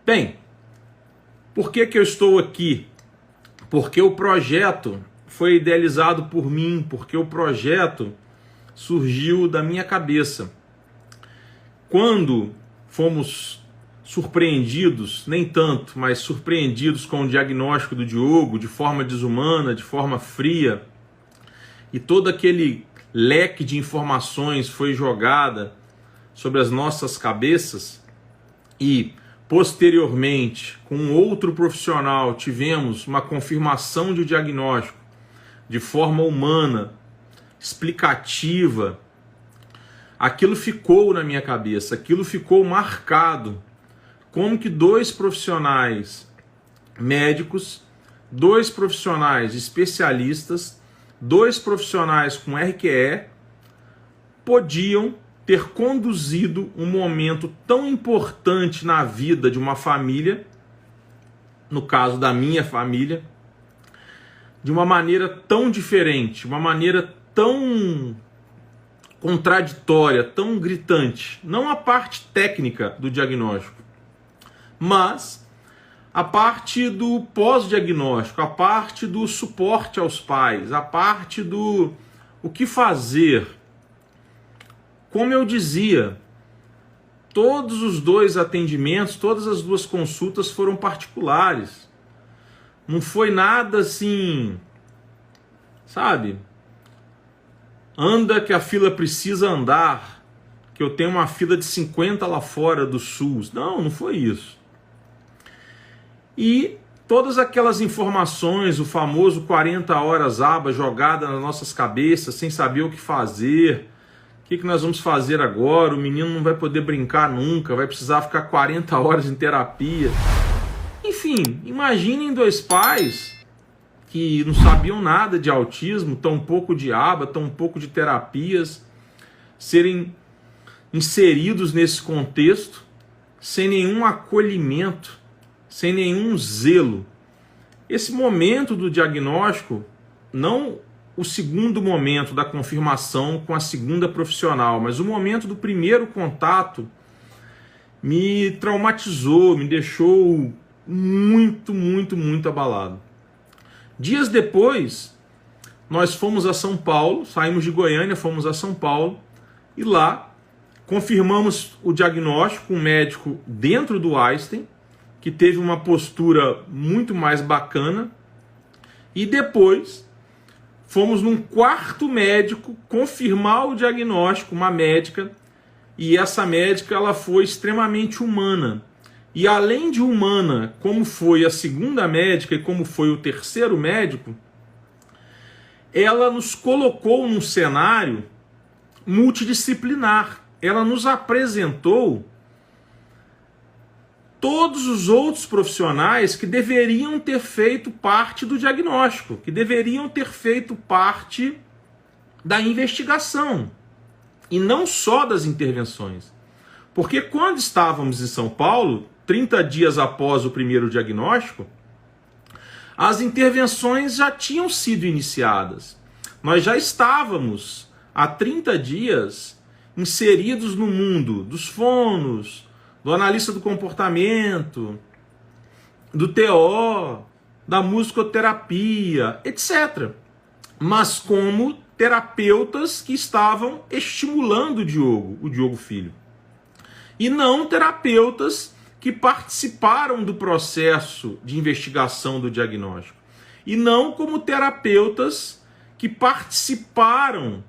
Bem, por que eu estou aqui? Porque o projeto foi idealizado por mim, porque o projeto surgiu da minha cabeça. Quando fomos surpreendidos, nem tanto, mas surpreendidos com o diagnóstico do Diogo, de forma desumana, de forma fria, e todo aquele leque de informações foi jogada sobre as nossas cabeças, e posteriormente, com outro profissional, tivemos uma confirmação de diagnóstico de forma humana, explicativa, aquilo ficou na minha cabeça, aquilo ficou marcado. Como que dois profissionais médicos, dois profissionais especialistas, dois profissionais com RQE podiam ter conduzido um momento tão importante na vida de uma família, no caso da minha família, de uma maneira tão diferente, uma maneira tão contraditória, tão gritante. Não a parte técnica do diagnóstico, mas a parte do pós-diagnóstico, a parte do suporte aos pais, a parte do o que fazer. Como eu dizia, todos os dois atendimentos, todas as duas consultas foram particulares. Não foi nada assim, sabe? Anda que a fila precisa andar, que eu tenho uma fila de 50 lá fora do SUS. Não foi isso. E todas aquelas informações, o famoso 40 horas aba jogada nas nossas cabeças, sem saber o que fazer. O que nós vamos fazer agora? O menino não vai poder brincar nunca, vai precisar ficar 40 horas em terapia. Enfim, imaginem dois pais que não sabiam nada de autismo, tão pouco de aba, tão pouco de terapias, serem inseridos nesse contexto, sem nenhum acolhimento, sem nenhum zelo. Esse momento do diagnóstico, não o segundo momento da confirmação com a segunda profissional, mas o momento do primeiro contato me traumatizou, me deixou muito abalado. Dias depois, nós fomos a São Paulo, saímos de Goiânia, fomos a São Paulo, e lá confirmamos o diagnóstico com um médico dentro do Einstein, que teve uma postura muito mais bacana, e depois fomos num quarto médico confirmar o diagnóstico, uma médica, e essa médica ela foi extremamente humana. E além de humana, como foi a segunda médica e como foi o terceiro médico, ela nos colocou num cenário multidisciplinar. Ela nos apresentou todos os outros profissionais que deveriam ter feito parte do diagnóstico, que deveriam ter feito parte da investigação, e não só das intervenções. Porque quando estávamos em São Paulo, 30 dias após o primeiro diagnóstico, as intervenções já tinham sido iniciadas. Nós já estávamos há 30 dias inseridos no mundo dos fonos, do analista do comportamento, do TO, da musicoterapia, etc. Mas como terapeutas que estavam estimulando o Diogo Filho. E não terapeutas que participaram do processo de investigação do diagnóstico. E não como terapeutas que participaram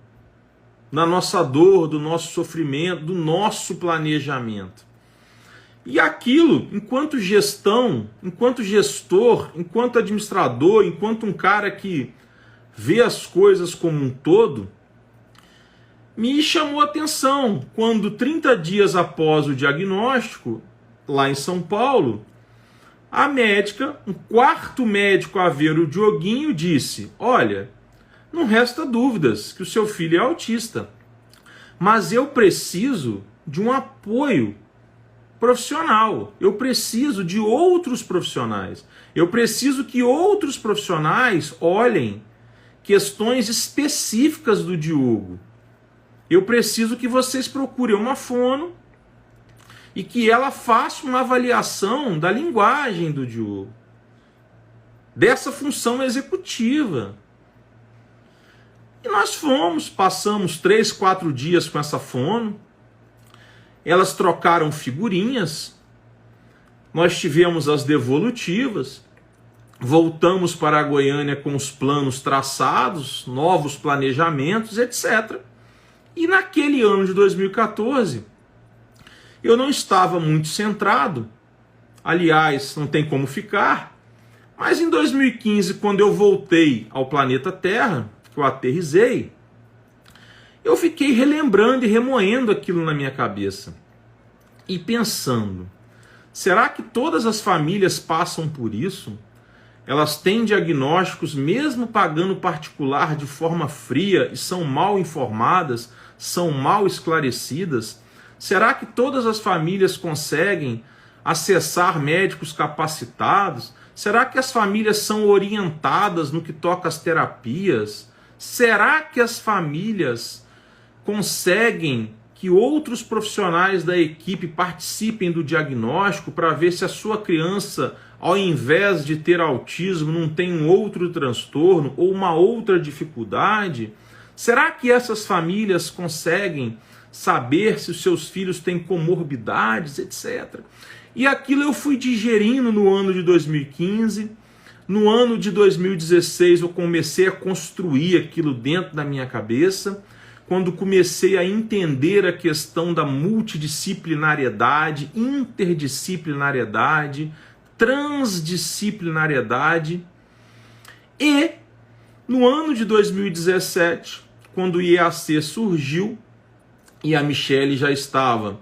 na nossa dor, do nosso sofrimento, do nosso planejamento. E aquilo, enquanto gestão, enquanto gestor, enquanto administrador, enquanto um cara que vê as coisas como um todo, me chamou a atenção quando 30 dias após o diagnóstico, lá em São Paulo, a médica, um quarto médico a ver o Dioguinho, disse: olha, não resta dúvidas que o seu filho é autista, mas eu preciso de um apoio profissional, eu preciso de outros profissionais, eu preciso que outros profissionais olhem questões específicas do Diogo. Eu preciso que vocês procurem uma fono e que ela faça uma avaliação da linguagem do Diogo, dessa função executiva. E nós passamos 3, 4 dias com essa fono, elas trocaram figurinhas, nós tivemos as devolutivas, voltamos para a Goiânia com os planos traçados, novos planejamentos, etc. E naquele ano de 2014, eu não estava muito centrado, aliás, não tem como ficar, mas em 2015, quando eu voltei ao planeta Terra, que eu aterrisei, eu fiquei relembrando e remoendo aquilo na minha cabeça e pensando, será que todas as famílias passam por isso? Elas têm diagnósticos, mesmo pagando particular de forma fria, e são mal informadas, são mal esclarecidas? Será que todas as famílias conseguem acessar médicos capacitados? Será que as famílias são orientadas no que toca às terapias? Será que as famílias conseguem que outros profissionais da equipe participem do diagnóstico para ver se a sua criança, ao invés de ter autismo, não tem um outro transtorno ou uma outra dificuldade? Será que essas famílias conseguem saber se os seus filhos têm comorbidades, etc. E aquilo eu fui digerindo no ano de 2015, no ano de 2016 eu comecei a construir aquilo dentro da minha cabeça, quando comecei a entender a questão da multidisciplinariedade, interdisciplinariedade, transdisciplinariedade. E no ano de 2017, quando o IAC surgiu e a Michele já estava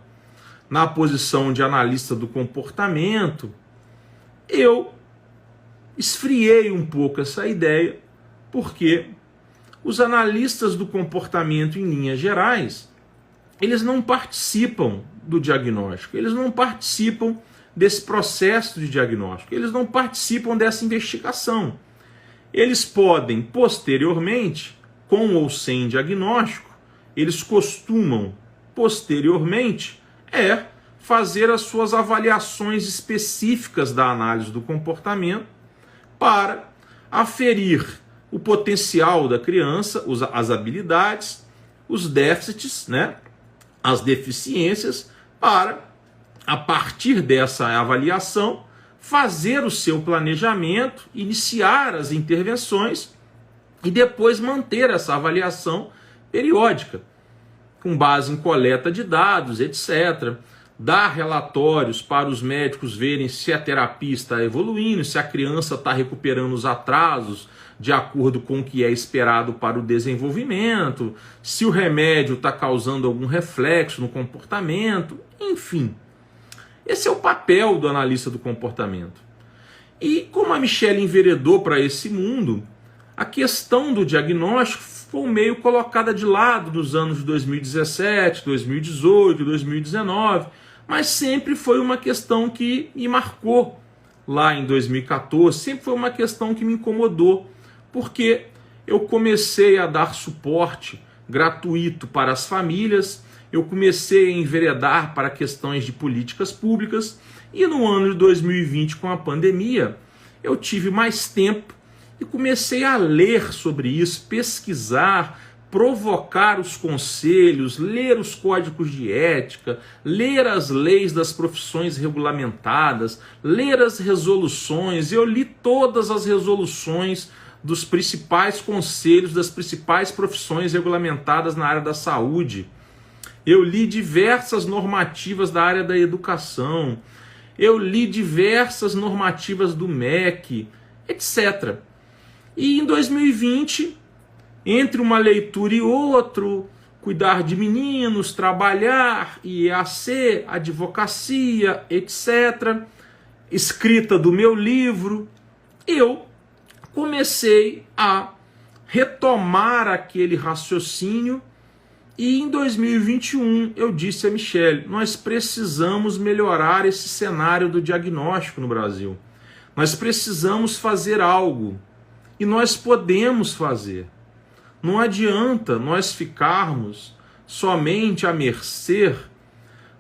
na posição de analista do comportamento, eu esfriei um pouco essa ideia, porque os analistas do comportamento, em linhas gerais, eles não participam do diagnóstico, eles não participam desse processo de diagnóstico, eles não participam dessa investigação. Eles podem, posteriormente, com ou sem diagnóstico, eles costumam, posteriormente, fazer as suas avaliações específicas da análise do comportamento para aferir o potencial da criança, as habilidades, os déficits, as deficiências, para, a partir dessa avaliação, fazer o seu planejamento, iniciar as intervenções e depois manter essa avaliação periódica, com base em coleta de dados, etc. Dar relatórios para os médicos verem se a terapia está evoluindo, se a criança está recuperando os atrasos de acordo com o que é esperado para o desenvolvimento, se o remédio está causando algum reflexo no comportamento, enfim. Esse é o papel do analista do comportamento. E como a Michele enveredou para esse mundo, a questão do diagnóstico foi meio colocada de lado nos anos de 2017, 2018, 2019, mas sempre foi uma questão que me marcou lá em 2014, sempre foi uma questão que me incomodou, porque eu comecei a dar suporte gratuito para as famílias, eu comecei a enveredar para questões de políticas públicas, e no ano de 2020, com a pandemia, eu tive mais tempo e comecei a ler sobre isso, pesquisar, provocar os conselhos, ler os códigos de ética, ler as leis das profissões regulamentadas, ler as resoluções. Eu li todas as resoluções dos principais conselhos das principais profissões regulamentadas na área da saúde. Eu li diversas normativas da área da educação. Eu li diversas normativas do MEC, etc. E em 2020, entre uma leitura e outro, cuidar de meninos, trabalhar, IAC, advocacia, etc., escrita do meu livro, eu comecei a retomar aquele raciocínio e em 2021 eu disse a Michele, nós precisamos melhorar esse cenário do diagnóstico no Brasil. Nós precisamos fazer algo. E nós podemos fazer. Não adianta nós ficarmos somente à mercê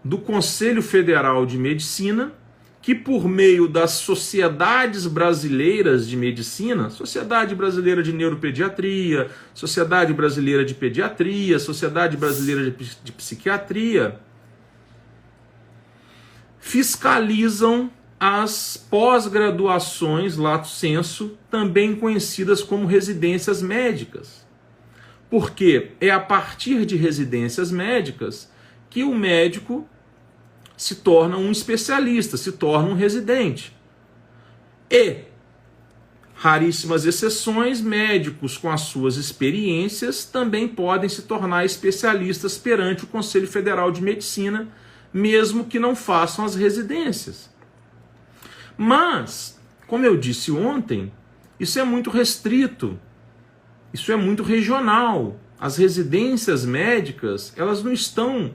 do Conselho Federal de Medicina, que por meio das sociedades brasileiras de medicina, Sociedade Brasileira de Neuropediatria, Sociedade Brasileira de Pediatria, Sociedade Brasileira de Psiquiatria, fiscalizam as pós-graduações lato sensu, também conhecidas como residências médicas. Porque é a partir de residências médicas que o médico se torna um especialista, se torna um residente. E, raríssimas exceções, médicos com as suas experiências também podem se tornar especialistas perante o Conselho Federal de Medicina, mesmo que não façam as residências. Mas, como eu disse ontem, isso é muito restrito, isso é muito regional. As residências médicas, elas não estão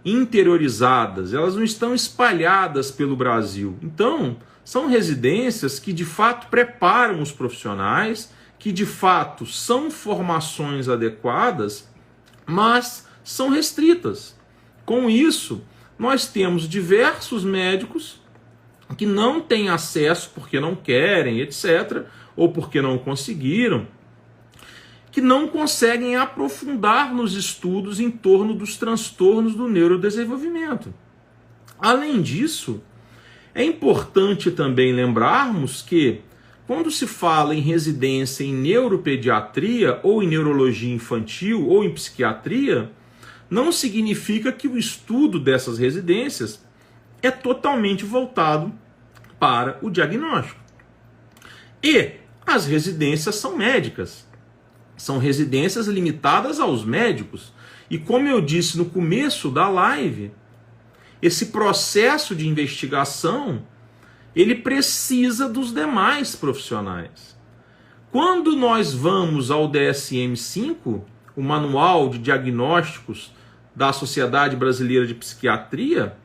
interiorizadas, elas não estão espalhadas pelo Brasil. Então, são residências que de fato preparam os profissionais, que de fato são formações adequadas, mas são restritas. Com isso, nós temos diversos médicos que não têm acesso porque não querem, etc., ou porque não conseguiram, que não conseguem aprofundar nos estudos em torno dos transtornos do neurodesenvolvimento. Além disso, é importante também lembrarmos que, quando se fala em residência em neuropediatria, ou em neurologia infantil, ou em psiquiatria, não significa que o estudo dessas residências é totalmente voltado para o diagnóstico. E as residências são médicas. São residências limitadas aos médicos. E como eu disse no começo da live, esse processo de investigação, ele precisa dos demais profissionais. Quando nós vamos ao DSM-5, o Manual de Diagnósticos da Sociedade Brasileira de Psiquiatria,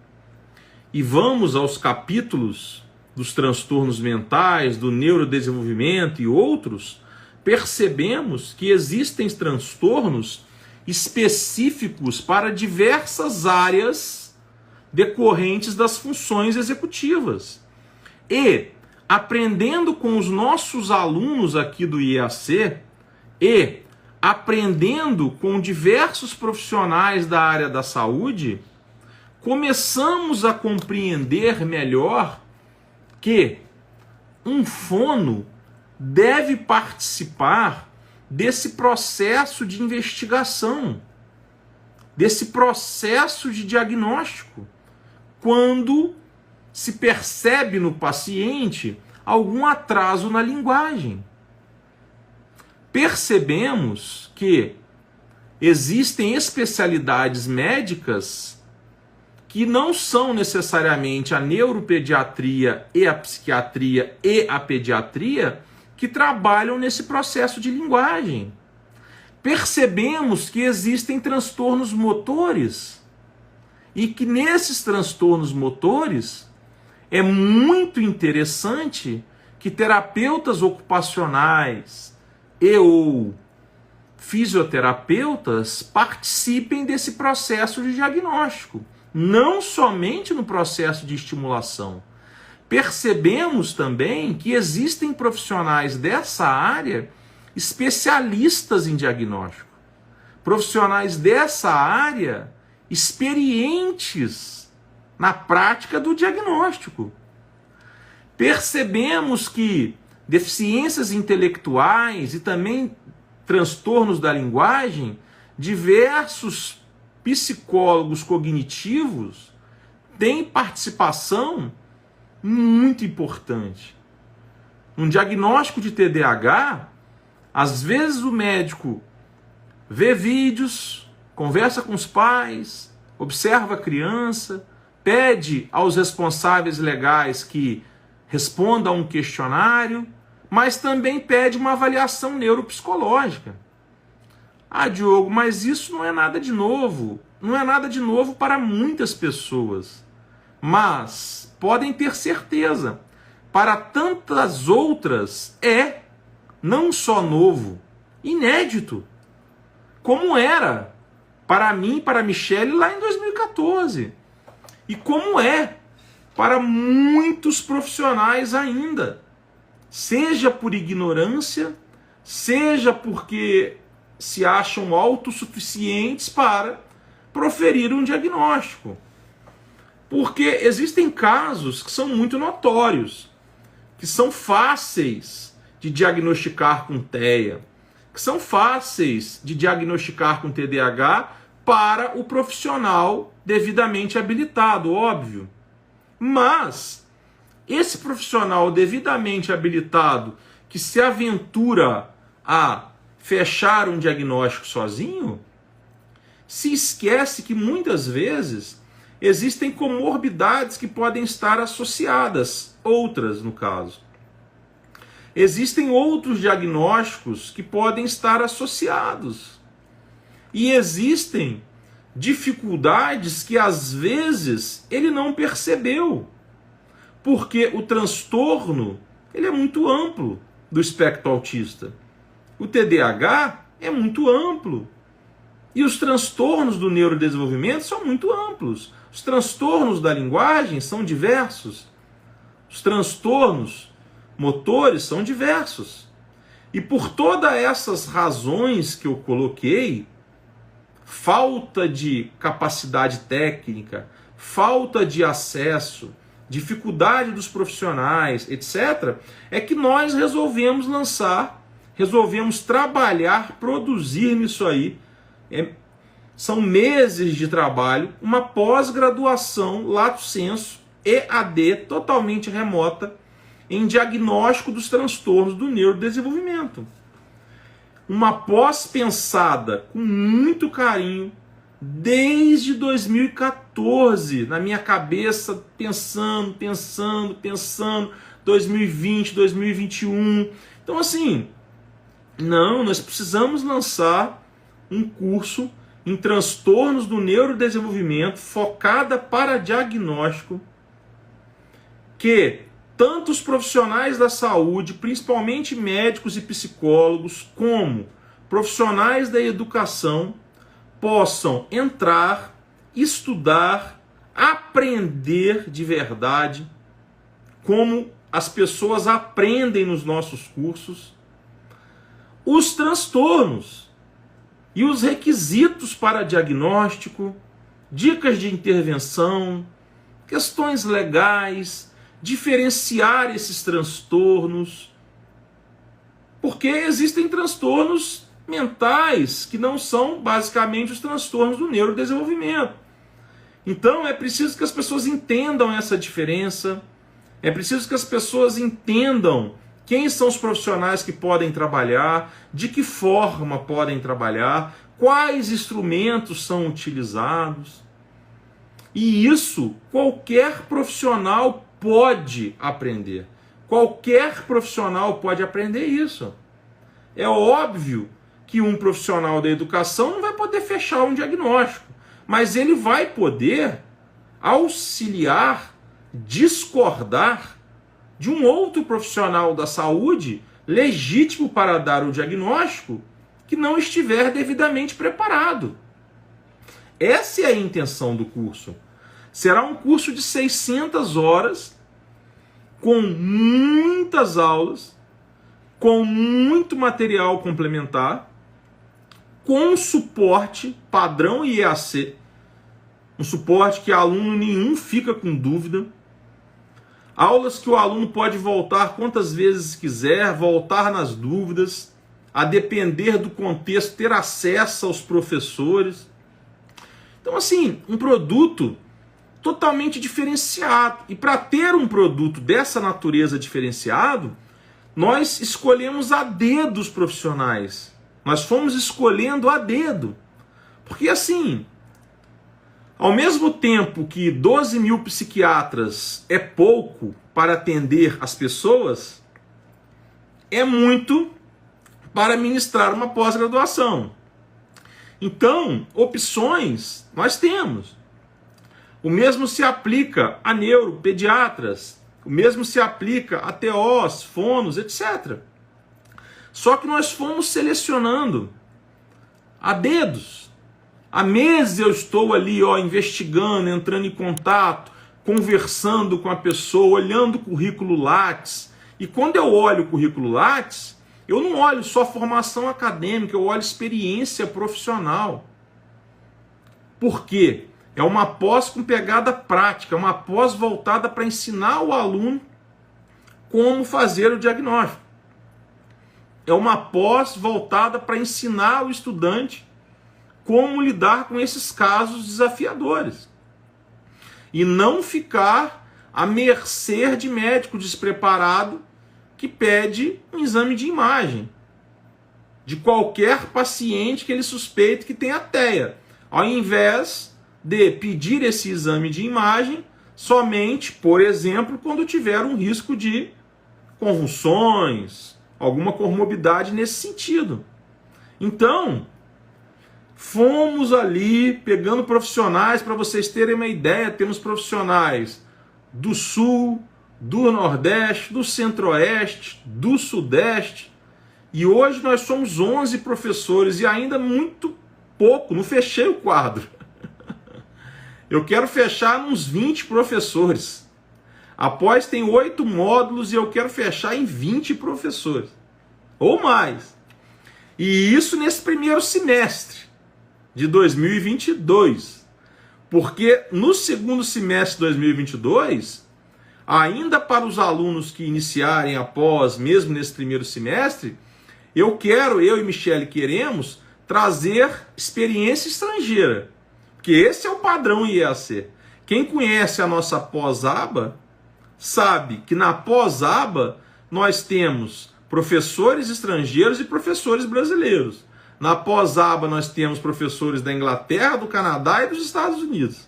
e vamos aos capítulos dos transtornos mentais, do neurodesenvolvimento e outros, percebemos que existem transtornos específicos para diversas áreas decorrentes das funções executivas. E, aprendendo com os nossos alunos aqui do IAC, e aprendendo com diversos profissionais da área da saúde, começamos a compreender melhor que um fono deve participar desse processo de investigação, desse processo de diagnóstico, quando se percebe no paciente algum atraso na linguagem. Percebemos que existem especialidades médicas que não são necessariamente a neuropediatria e a psiquiatria e a pediatria que trabalham nesse processo de linguagem. Percebemos que existem transtornos motores e que nesses transtornos motores é muito interessante que terapeutas ocupacionais e ou fisioterapeutas participem desse processo de diagnóstico, não somente no processo de estimulação. Percebemos também que existem profissionais dessa área especialistas em diagnóstico, profissionais dessa área experientes na prática do diagnóstico. Percebemos que deficiências intelectuais e também transtornos da linguagem, diversos psicólogos cognitivos têm participação muito importante. Um diagnóstico de TDAH, às vezes o médico vê vídeos, conversa com os pais, observa a criança, pede aos responsáveis legais que respondam a um questionário, mas também pede uma avaliação neuropsicológica. Ah, Diogo, mas isso não é nada de novo. Não é nada de novo para muitas pessoas. Mas podem ter certeza, para tantas outras é não só novo, inédito. Como era para mim, para a Michele lá em 2014. e como é para muitos profissionais ainda, seja por ignorância, seja porque se acham autossuficientes para proferir um diagnóstico. Porque existem casos que são muito notórios, que são fáceis de diagnosticar com TEA, que são fáceis de diagnosticar com TDAH para o profissional devidamente habilitado, óbvio. Mas esse profissional devidamente habilitado que se aventura a fechar um diagnóstico sozinho, se esquece que muitas vezes existem comorbidades que podem estar associadas, outras no caso. Existem outros diagnósticos que podem estar associados. E existem dificuldades que às vezes ele não percebeu. Porque o transtorno, ele é muito amplo do espectro autista. O TDAH é muito amplo. E os transtornos do neurodesenvolvimento são muito amplos. Os transtornos da linguagem são diversos. Os transtornos motores são diversos. E por todas essas razões que eu coloquei, falta de capacidade técnica, falta de acesso, dificuldade dos profissionais, etc., é que nós resolvemos trabalhar, produzir nisso aí. São meses de trabalho, uma pós-graduação, lato sensu, EAD, totalmente remota, em diagnóstico dos transtornos do neurodesenvolvimento. Uma pós pensada com muito carinho, desde 2014, na minha cabeça, pensando, 2020, 2021. Então, assim, nós precisamos lançar um curso em transtornos do neurodesenvolvimento focada para diagnóstico, que tanto os profissionais da saúde, principalmente médicos e psicólogos, como profissionais da educação, possam entrar, estudar, aprender de verdade, como as pessoas aprendem nos nossos cursos, os transtornos e os requisitos para diagnóstico, dicas de intervenção, questões legais, diferenciar esses transtornos, porque existem transtornos mentais que não são basicamente os transtornos do neurodesenvolvimento. Então é preciso que as pessoas entendam essa diferença, é preciso que as pessoas entendam quem são os profissionais que podem trabalhar, de que forma podem trabalhar, quais instrumentos são utilizados. E isso qualquer profissional pode aprender. Qualquer profissional pode aprender isso. É óbvio que um profissional da educação não vai poder fechar um diagnóstico, mas ele vai poder auxiliar, discordar de um outro profissional da saúde legítimo para dar o diagnóstico que não estiver devidamente preparado. Essa é a intenção do curso. Será um curso de 600 horas, com muitas aulas, com muito material complementar, com suporte padrão IEAC, um suporte que aluno nenhum fica com dúvida, aulas que o aluno pode voltar quantas vezes quiser, voltar nas dúvidas, a depender do contexto, ter acesso aos professores. Então, assim, um produto totalmente diferenciado. E para ter um produto dessa natureza diferenciado, nós escolhemos a dedo os profissionais. Nós fomos escolhendo a dedo. Porque, assim, ao mesmo tempo que 12 mil psiquiatras é pouco para atender as pessoas, é muito para ministrar uma pós-graduação. Então, opções nós temos. O mesmo se aplica a neuropediatras, o mesmo se aplica a TOs, fonos, etc. Só que nós fomos selecionando a dedos Há meses eu estou ali, investigando, entrando em contato, conversando com a pessoa, olhando o currículo Lattes. E quando eu olho o currículo Lattes, eu não olho só formação acadêmica, eu olho experiência profissional. Por quê? É uma pós com pegada prática, é uma pós voltada para ensinar o aluno como fazer o diagnóstico. É uma pós voltada para ensinar o estudante como lidar com esses casos desafiadores. E não ficar à mercê de médico despreparado que pede um exame de imagem de qualquer paciente que ele suspeite que tenha TEA, ao invés de pedir esse exame de imagem somente, por exemplo, quando tiver um risco de convulsões, alguma comorbidade nesse sentido. Então, fomos ali pegando profissionais, para vocês terem uma ideia, temos profissionais do Sul, do Nordeste, do Centro-Oeste, do Sudeste, e hoje nós somos 11 professores e ainda muito pouco, não fechei o quadro. Eu quero fechar uns 20 professores. Após tem 8 módulos e eu quero fechar em 20 professores, ou mais. E isso nesse primeiro semestre de 2022. Porque no segundo semestre de 2022, ainda para os alunos que iniciarem após, mesmo nesse primeiro semestre, eu e Michele queremos trazer experiência estrangeira. Porque esse é o padrão IEAC. Quem conhece a nossa pós-aba sabe que na pós-aba nós temos professores estrangeiros e professores brasileiros. Na pós-aba nós temos professores da Inglaterra, do Canadá e dos Estados Unidos.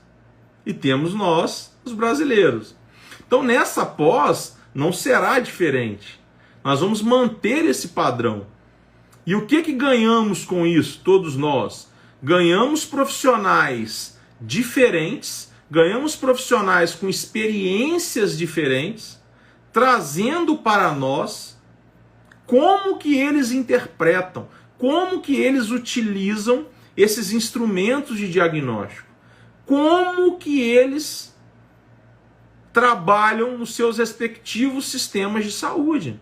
E temos nós, os brasileiros. Então nessa pós não será diferente. Nós vamos manter esse padrão. E o que ganhamos com isso, todos nós? Ganhamos profissionais diferentes, ganhamos profissionais com experiências diferentes, trazendo para nós como que eles interpretam, como que eles utilizam esses instrumentos de diagnóstico, como que eles trabalham nos seus respectivos sistemas de saúde.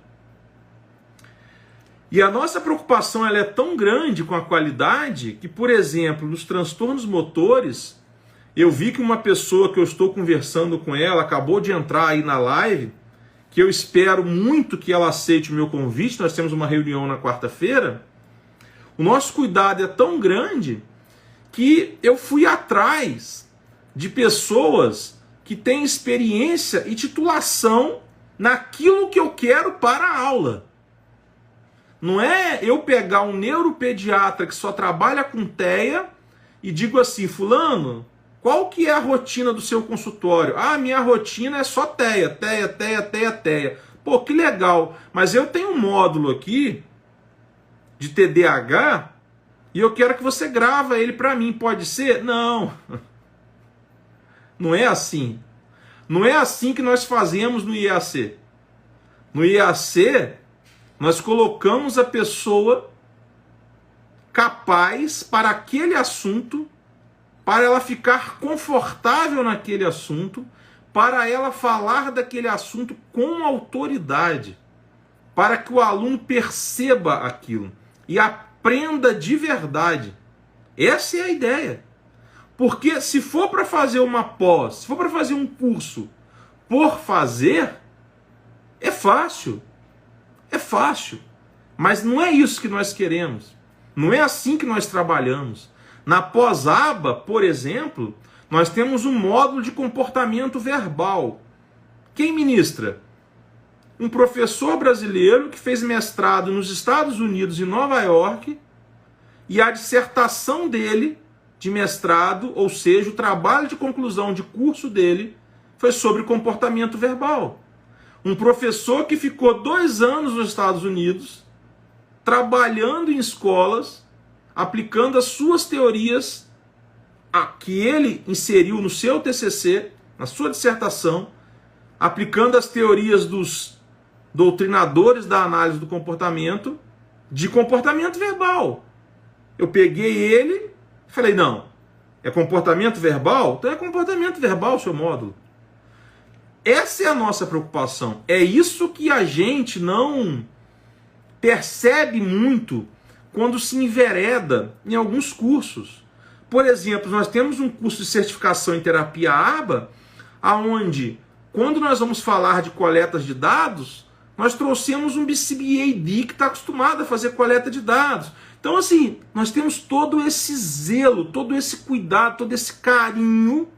E a nossa preocupação ela é tão grande com a qualidade que, por exemplo, nos transtornos motores, eu vi que uma pessoa que eu estou conversando com ela, acabou de entrar aí na live, que eu espero muito que ela aceite o meu convite, nós temos uma reunião na quarta-feira. O nosso cuidado é tão grande que eu fui atrás de pessoas que têm experiência e titulação naquilo que eu quero para a aula. Não é eu pegar um neuropediatra que só trabalha com TEA e digo assim, fulano, qual que é a rotina do seu consultório? Ah, minha rotina é só TEA, TEA, TEA, TEA, TEA. Pô, que legal, mas eu tenho um módulo aqui de TDAH e eu quero que você grava ele para mim, pode ser? Não. Não é assim. Não é assim que nós fazemos no IAC. No IAC, nós colocamos a pessoa capaz para aquele assunto, para ela ficar confortável naquele assunto, para ela falar daquele assunto com autoridade, para que o aluno perceba aquilo e aprenda de verdade. Essa é a ideia. Porque se for para fazer uma pós, se for para fazer um curso por fazer, é fácil. É fácil. Mas não é isso que nós queremos. Não é assim que nós trabalhamos. Na pós-aba, por exemplo, nós temos um módulo de comportamento verbal. Quem ministra? Um professor brasileiro que fez mestrado nos Estados Unidos, em Nova York, e a dissertação dele de mestrado, ou seja, o trabalho de conclusão de curso dele, foi sobre comportamento verbal. Um professor que ficou 2 anos nos Estados Unidos, trabalhando em escolas, aplicando as suas teorias que ele inseriu no seu TCC, na sua dissertação, aplicando as teorias dos doutrinadores da análise do comportamento, de comportamento verbal. Eu peguei ele e falei, não, É comportamento verbal? Então é comportamento verbal o seu módulo. Essa é a nossa preocupação. É isso que a gente não percebe muito quando se envereda em alguns cursos. Por exemplo, nós temos um curso de certificação em terapia ABA, aonde, quando nós vamos falar de coletas de dados, nós trouxemos um BCBAD que está acostumado a fazer coleta de dados. Então, assim, nós temos todo esse zelo, todo esse cuidado, todo esse carinho,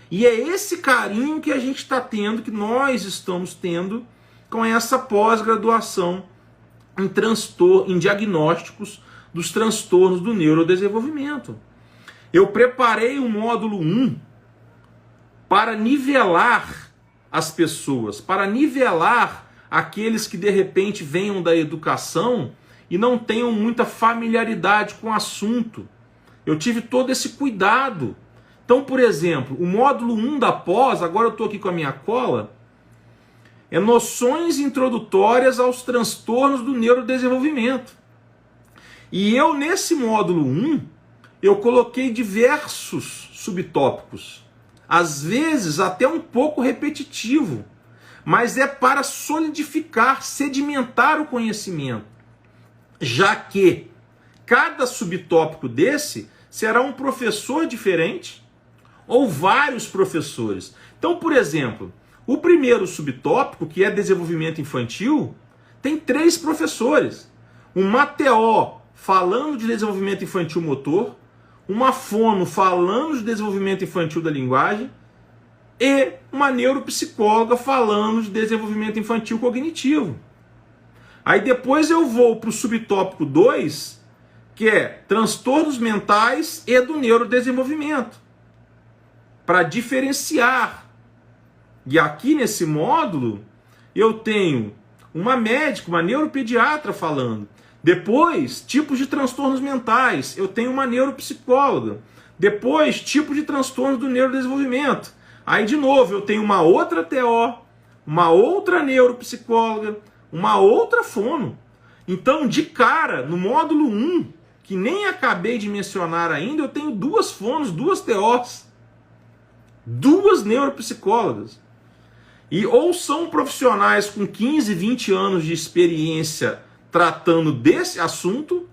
e é esse carinho que a gente está tendo, que nós estamos tendo com essa pós-graduação em diagnósticos dos transtornos do neurodesenvolvimento. Eu preparei o módulo 1 para nivelar as pessoas, para nivelar aqueles que de repente venham da educação e não tenham muita familiaridade com o assunto. Eu tive todo esse cuidado. Então, por exemplo, o módulo 1 da pós, agora eu estou aqui com a minha cola, é noções introdutórias aos transtornos do neurodesenvolvimento. E eu, nesse módulo 1, eu coloquei diversos subtópicos. Às vezes até um pouco repetitivo, mas é para solidificar, sedimentar o conhecimento. Já que cada subtópico desse será um professor diferente ou vários professores. Então, por exemplo, o primeiro subtópico, que é desenvolvimento infantil, tem 3 professores. Uma TO falando de desenvolvimento infantil motor, uma fono falando de desenvolvimento infantil da linguagem e uma neuropsicóloga falando de desenvolvimento infantil cognitivo. Aí depois eu vou para o subtópico 2, que é transtornos mentais e do neurodesenvolvimento, para diferenciar. E aqui nesse módulo eu tenho uma médica, uma neuropediatra falando. Depois, tipos de transtornos mentais, eu tenho uma neuropsicóloga. Depois, tipos de transtornos do neurodesenvolvimento. Aí, de novo, eu tenho uma outra TO, uma outra neuropsicóloga, uma outra fono. Então, de cara, no módulo 1, que nem acabei de mencionar ainda, eu tenho 2 fonos, 2 TOs, 2 neuropsicólogas. E ou são profissionais com 15, 20 anos de experiência tratando desse assunto,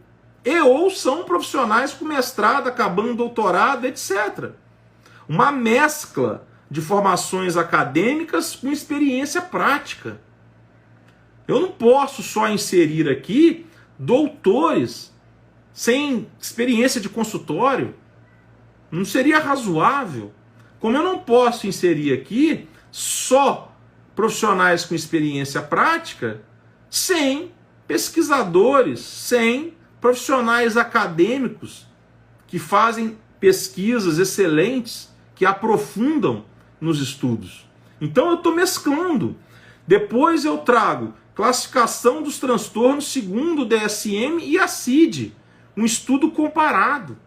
e ou são profissionais com mestrado, acabando doutorado, etc. Uma mescla de formações acadêmicas com experiência prática. Eu não posso só inserir aqui doutores sem experiência de consultório. Não seria razoável. Como eu não posso inserir aqui só profissionais com experiência prática, sem pesquisadores, sem profissionais acadêmicos que fazem pesquisas excelentes, que aprofundam nos estudos. Então eu estou mesclando. Depois eu trago classificação dos transtornos segundo o DSM e a CID, um estudo comparado.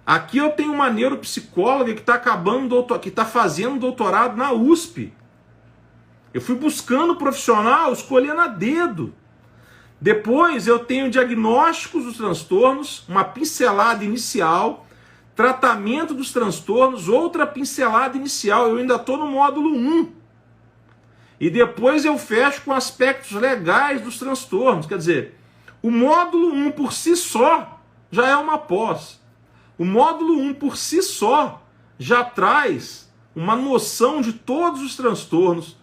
Aqui eu tenho uma neuropsicóloga que está fazendo doutorado na USP. Eu fui buscando profissional, escolhendo a dedo. Depois eu tenho diagnósticos dos transtornos, uma pincelada inicial, tratamento dos transtornos, outra pincelada inicial. Eu ainda estou no módulo 1. E depois eu fecho com aspectos legais dos transtornos. Quer dizer, o módulo 1 por si só já é uma pós. O módulo 1 por si só já traz uma noção de todos os transtornos,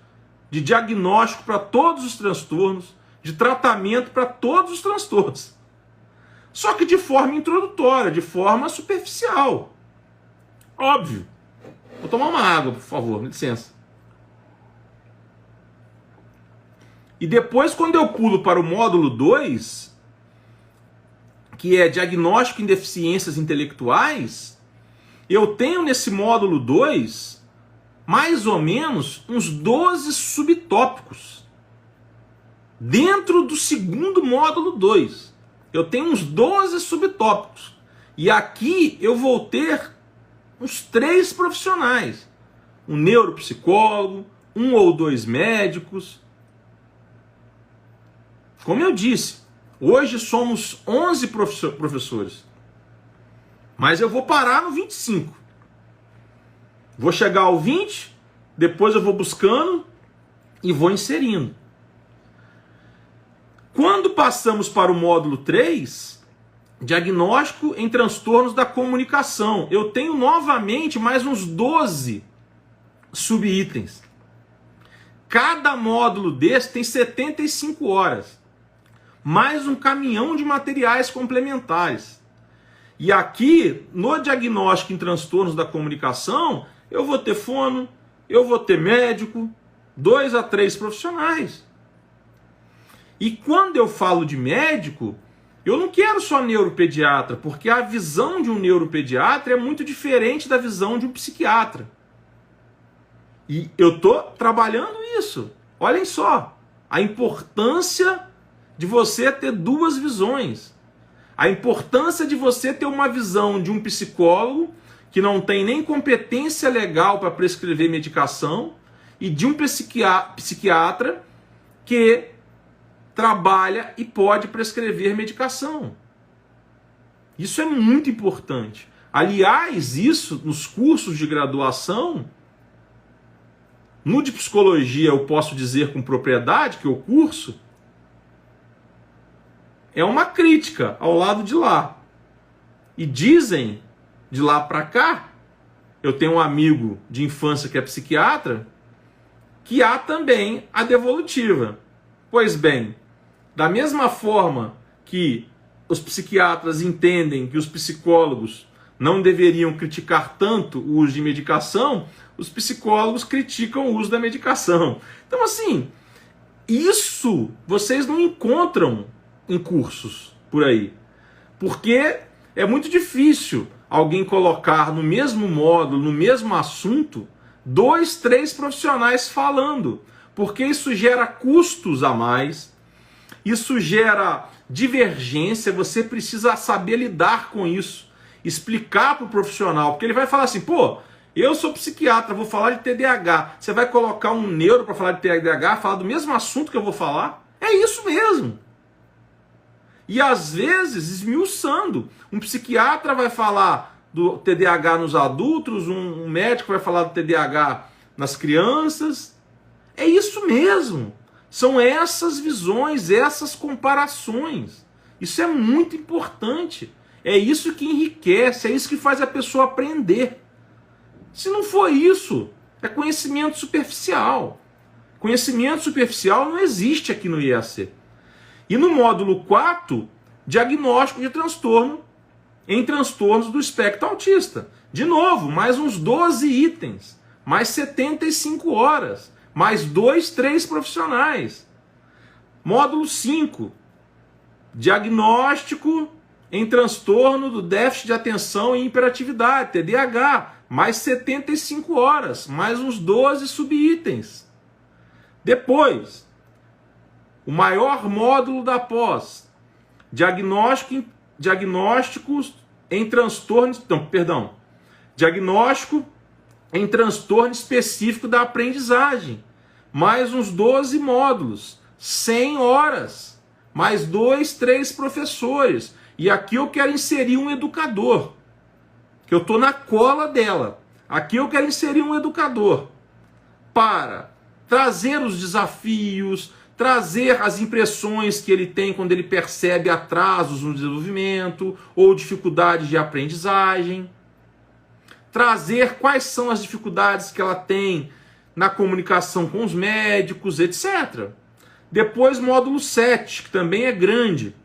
de diagnóstico para todos os transtornos, de tratamento para todos os transtornos. Só que de forma introdutória, de forma superficial. Óbvio. Vou tomar uma água, por favor, me licença. E depois, quando eu pulo para o módulo 2, que é diagnóstico em deficiências intelectuais, eu tenho nesse módulo 2, mais ou menos, uns 12 subtópicos. Dentro do segundo módulo 2, eu tenho uns 12 subtópicos. E aqui eu vou ter uns 3 profissionais. Um neuropsicólogo, 1 ou 2 médicos. Como eu disse, hoje somos 11 professores. Mas eu vou parar no 25. Vou chegar ao 20, depois eu vou buscando e vou inserindo. Quando passamos para o módulo 3, diagnóstico em transtornos da comunicação, eu tenho novamente mais uns 12 subitens. Cada módulo desse tem 75 horas, mais um caminhão de materiais complementares. E aqui, no diagnóstico em transtornos da comunicação, eu vou ter fono, eu vou ter médico, 2 a 3 profissionais. E quando eu falo de médico, eu não quero só neuropediatra, porque a visão de um neuropediatra é muito diferente da visão de um psiquiatra. E eu estou trabalhando isso. Olhem só, a importância de você ter duas visões. A importância de você ter uma visão de um psicólogo que não tem nem competência legal para prescrever medicação e de um psiquiatra que trabalha e pode prescrever medicação. Isso é muito importante. Aliás, isso nos cursos de graduação, no de psicologia eu posso dizer com propriedade que o curso é uma crítica ao lado de lá. E dizem, de lá para cá, eu tenho um amigo de infância que é psiquiatra, que há também a devolutiva. Pois bem, da mesma forma que os psiquiatras entendem que os psicólogos não deveriam criticar tanto o uso de medicação, os psicólogos criticam o uso da medicação. Então, assim, isso vocês não encontram em cursos por aí. Porque é muito difícil alguém colocar no mesmo módulo, no mesmo assunto, 2, 3 profissionais falando. Porque isso gera custos a mais, isso gera divergência, você precisa saber lidar com isso, explicar para o profissional, porque ele vai falar assim, pô, eu sou psiquiatra, vou falar de TDAH, você vai colocar um neuro para falar de TDAH, falar do mesmo assunto que eu vou falar? É isso mesmo. E às vezes, esmiuçando, um psiquiatra vai falar do TDAH nos adultos, um médico vai falar do TDAH nas crianças. É isso mesmo. São essas visões, essas comparações. Isso é muito importante. É isso que enriquece, é isso que faz a pessoa aprender. Se não for isso, é conhecimento superficial. Conhecimento superficial não existe aqui no IAC. E no módulo 4, diagnóstico de transtorno em transtornos do espectro autista. De novo, mais uns 12 itens, mais 75 horas, mais 2, 3 profissionais. Módulo 5, diagnóstico em transtorno do déficit de atenção e hiperatividade, TDAH, mais 75 horas, mais uns 12 subitens. Depois, o maior módulo da pós, diagnósticos em transtorno, diagnóstico em transtorno específico da aprendizagem, mais uns 12 módulos, 100 horas, mais 2, 3 professores. E aqui eu quero inserir um educador, que eu estou na cola dela. Aqui eu quero inserir um educador para trazer os desafios, trazer as impressões que ele tem quando ele percebe atrasos no desenvolvimento ou dificuldades de aprendizagem, trazer quais são as dificuldades que ela tem na comunicação com os médicos, etc. Depois, módulo 7, que também é grande,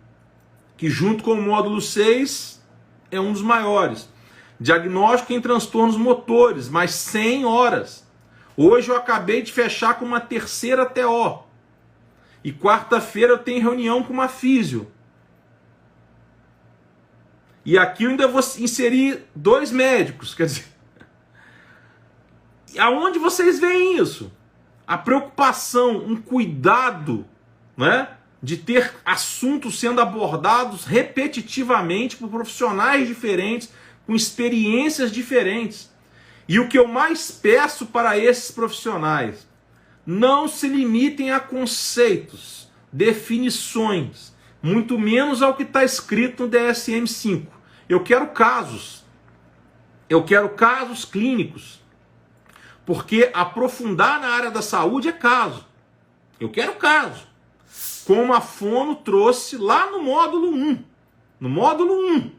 que junto com o módulo 6 é um dos maiores. Diagnóstico em transtornos motores, mais 100 horas. Hoje eu acabei de fechar com uma terceira TO. E quarta-feira eu tenho reunião com uma físio. E aqui eu ainda vou inserir 2 médicos. Quer dizer, aonde vocês veem isso? A preocupação, um cuidado, né, de ter assuntos sendo abordados repetitivamente por profissionais diferentes, com experiências diferentes. E o que eu mais peço para esses profissionais: não se limitem a conceitos, definições, muito menos ao que está escrito no DSM-5. Eu quero casos. Eu quero casos clínicos. Porque aprofundar na área da saúde é caso. Eu quero caso. Como a Fono trouxe lá no módulo 1. No módulo 1.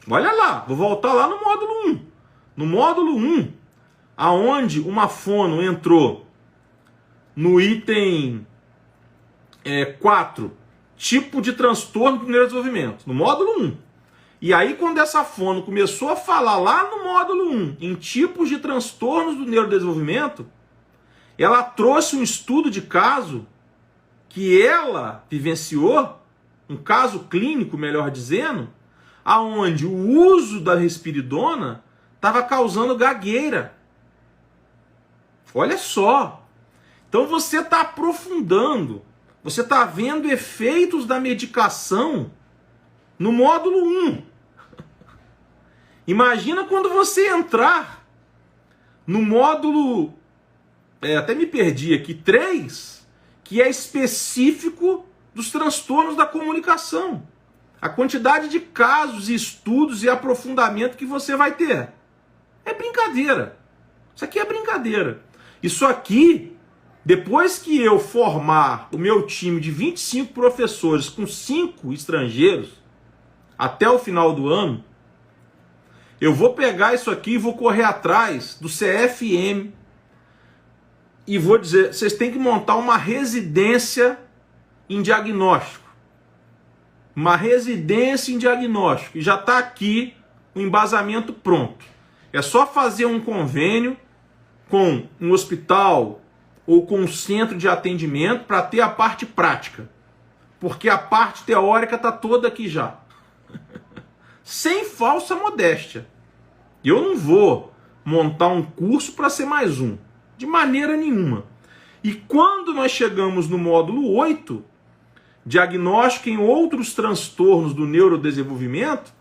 Olha lá, vou voltar lá no módulo 1. No módulo 1, aonde uma Fono entrou no item 4, tipo de transtorno do neurodesenvolvimento, no módulo 1. E aí, quando essa Fono começou a falar lá no módulo 1, em tipos de transtornos do neurodesenvolvimento, ela trouxe um estudo de caso que ela vivenciou, um caso clínico, melhor dizendo, aonde o uso da risperidona estava causando gagueira. Olha só. Então você está aprofundando, você está vendo efeitos da medicação no módulo 1. Imagina quando você entrar no módulo, até me perdi aqui, 3, que é específico dos transtornos da comunicação. A quantidade de casos, estudos e aprofundamento que você vai ter. É brincadeira. Isso aqui é brincadeira. Isso aqui, depois que eu formar o meu time de 25 professores com 5 estrangeiros, até o final do ano, eu vou pegar isso aqui e vou correr atrás do CFM e vou dizer, vocês têm que montar uma residência em diagnóstico. Uma residência em diagnóstico. E já está aqui o embasamento pronto. É só fazer um convênio com um hospital ou com um centro de atendimento para ter a parte prática. Porque a parte teórica está toda aqui já. Sem falsa modéstia. Eu não vou montar um curso para ser mais um. De maneira nenhuma. E quando nós chegamos no módulo 8, diagnóstico em outros transtornos do neurodesenvolvimento,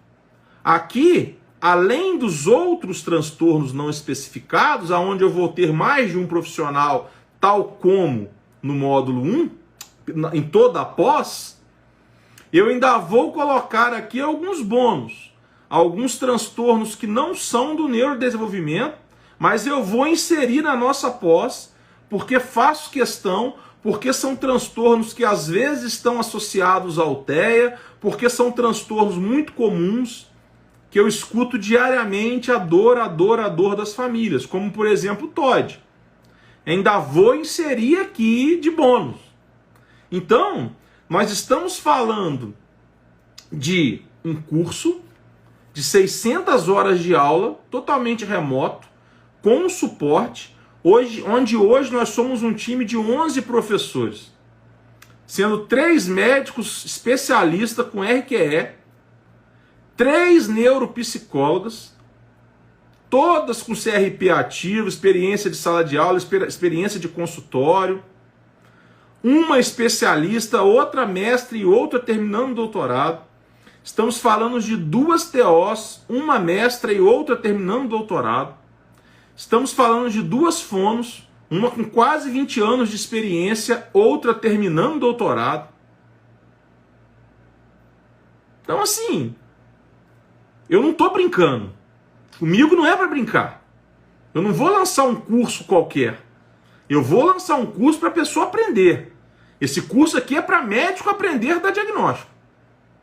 aqui, além dos outros transtornos não especificados, aonde eu vou ter mais de um profissional, tal como no módulo 1, em toda a pós, eu ainda vou colocar aqui alguns bônus, alguns transtornos que não são do neurodesenvolvimento, mas eu vou inserir na nossa pós, porque faço questão, porque são transtornos que às vezes estão associados à alteia, porque são transtornos muito comuns, que eu escuto diariamente a dor das famílias, como por exemplo o TOD. Ainda vou inserir aqui de bônus. Então, nós estamos falando de um curso de 600 horas de aula, totalmente remoto, com suporte, onde hoje nós somos um time de 11 professores, sendo 3 médicos especialistas com RQE, 3 neuropsicólogas, todas com CRP ativo, experiência de sala de aula, experiência de consultório, uma especialista, outra mestre e outra terminando doutorado. Estamos falando de 2 TOs, uma mestra e outra terminando doutorado. Estamos falando de 2 fonos, uma com quase 20 anos de experiência, outra terminando doutorado. Então assim, eu não estou brincando. Comigo não é para brincar. Eu não vou lançar um curso qualquer. Eu vou lançar um curso para a pessoa aprender. Esse curso aqui é para médico aprender a dar diagnóstico.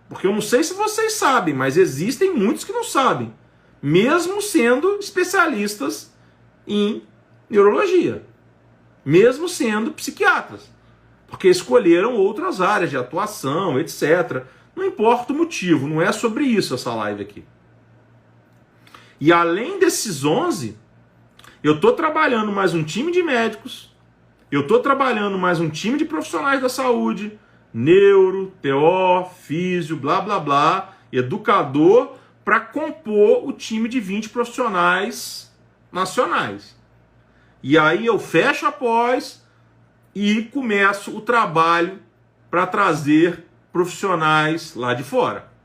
Porque eu não sei se vocês sabem, mas existem muitos que não sabem. Mesmo sendo especialistas em neurologia. Mesmo sendo psiquiatras. Porque escolheram outras áreas de atuação, etc. Não importa o motivo, não é sobre isso essa live aqui. E além desses 11, eu estou trabalhando mais um time de médicos, eu estou trabalhando mais um time de profissionais da saúde, neuro, TO, físio, blá blá blá, educador, para compor o time de 20 profissionais nacionais. E aí eu fecho a pós e começo o trabalho para trazer profissionais lá de fora.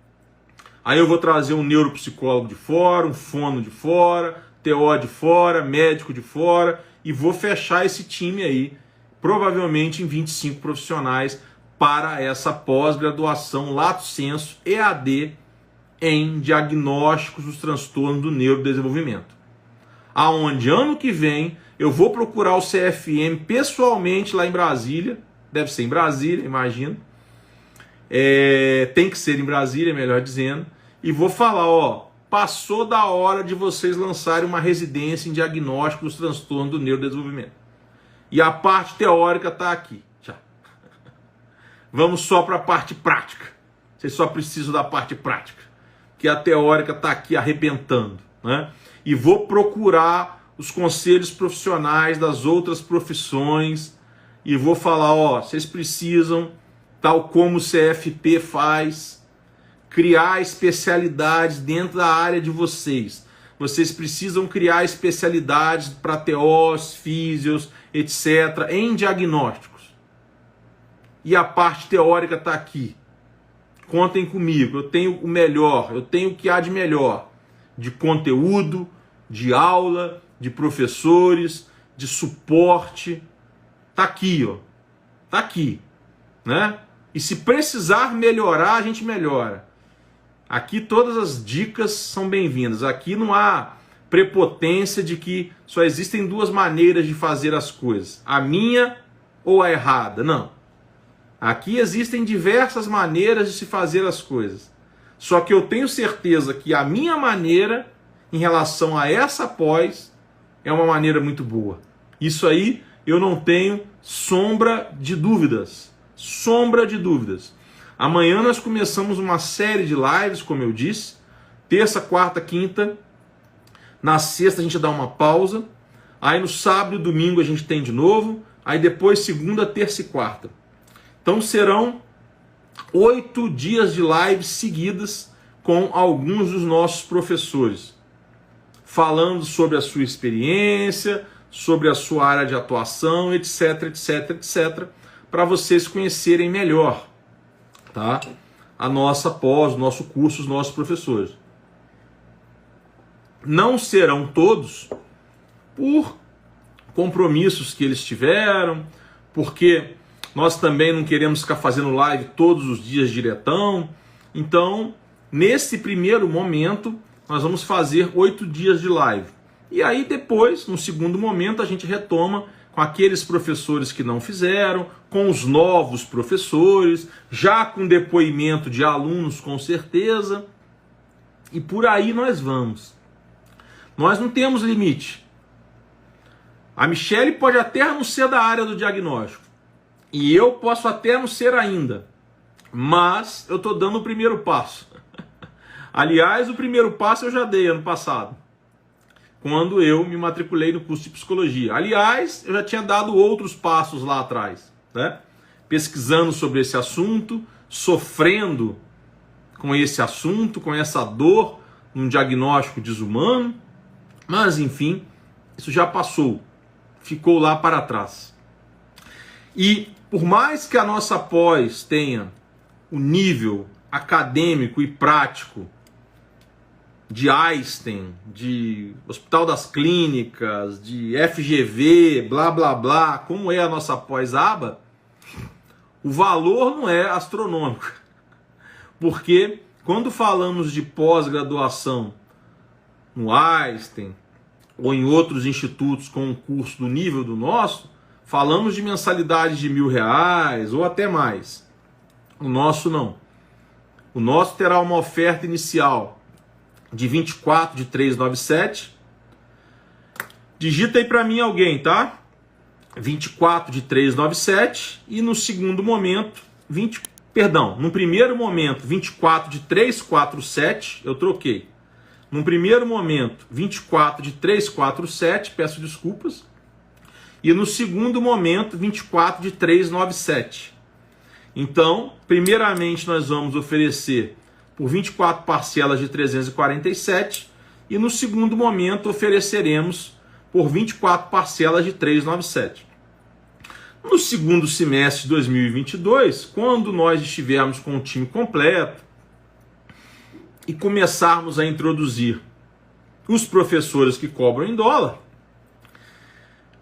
Aí eu vou trazer um neuropsicólogo de fora, um fono de fora, TO de fora, médico de fora, e vou fechar esse time aí, provavelmente em 25 profissionais, para essa pós-graduação Lato Sensu EAD em diagnósticos dos transtornos do neurodesenvolvimento. Aonde ano que vem eu vou procurar o CFM pessoalmente lá em Brasília, deve ser em Brasília, imagino. Tem que ser em Brasília, melhor dizendo, e vou falar, ó, passou da hora de vocês lançarem uma residência em diagnóstico dos transtornos do neurodesenvolvimento. E a parte teórica está aqui. Já. Vamos só para a parte prática. Vocês só precisam da parte prática, que a teórica está aqui arrebentando, né? E vou procurar os conselhos profissionais das outras profissões e vou falar, ó, vocês precisam, tal como o CFP faz, criar especialidades dentro da área de vocês. Vocês precisam criar especialidades para TOs, físios, etc., em diagnósticos. E a parte teórica está aqui. Contem comigo, eu tenho o melhor, eu tenho o que há de melhor, de conteúdo, de aula, de professores, de suporte. Tá aqui, ó. Tá aqui, né? E se precisar melhorar, a gente melhora. Aqui todas as dicas são bem-vindas. Aqui não há prepotência de que só existem duas maneiras de fazer as coisas. A minha ou a errada. Não. Aqui existem diversas maneiras de se fazer as coisas. Só que eu tenho certeza que a minha maneira, em relação a essa pós, é uma maneira muito boa. Isso aí eu não tenho sombra de dúvidas. Sombra de dúvidas. Amanhã nós começamos uma série de lives, como eu disse. Terça, quarta, quinta. Na sexta a gente dá uma pausa. Aí no sábado e domingo a gente tem de novo. Aí depois segunda, terça e quarta. Então serão 8 dias de lives seguidas com alguns dos nossos professores, falando sobre a sua experiência, sobre a sua área de atuação, etc, etc, etc, para vocês conhecerem melhor, tá? A nossa pós, o nosso curso, os nossos professores. Não serão todos por compromissos que eles tiveram, porque nós também não queremos ficar fazendo live todos os dias diretão. Então, nesse primeiro momento, nós vamos fazer 8 dias de live. E aí depois, no segundo momento, a gente retoma com aqueles professores que não fizeram, com os novos professores, já com depoimento de alunos com certeza. E por aí nós vamos. Nós não temos limite. A Michele pode até não ser da área do diagnóstico. E eu posso até não ser ainda, mas eu estou dando o primeiro passo. Aliás, o primeiro passo eu já dei ano passado, quando eu me matriculei no curso de psicologia. Aliás, eu já tinha dado outros passos lá atrás, né? Pesquisando sobre esse assunto, sofrendo com esse assunto, com essa dor, num diagnóstico desumano. Mas, enfim, isso já passou, ficou lá para trás. E por mais que a nossa pós tenha o nível acadêmico e prático de Einstein, de Hospital das Clínicas, de FGV, blá blá blá, como é a nossa pós-aba, o valor não é astronômico. Porque quando falamos de pós-graduação no Einstein ou em outros institutos com um curso do nível do nosso, falamos de mensalidade de R$1.000 ou até mais. O nosso não. O nosso terá uma oferta inicial de 24 de 397. Digita aí para mim alguém, tá? 24 de 397 e no segundo momento no primeiro momento 24 de 347, eu troquei. No primeiro momento 24 de 347, peço desculpas. E no segundo momento, 24 de 397. Então, primeiramente nós vamos oferecer por 24 parcelas de 347 e no segundo momento ofereceremos por 24 parcelas de 397. No segundo semestre de 2022, quando nós estivermos com o time completo e começarmos a introduzir os professores que cobram em dólar,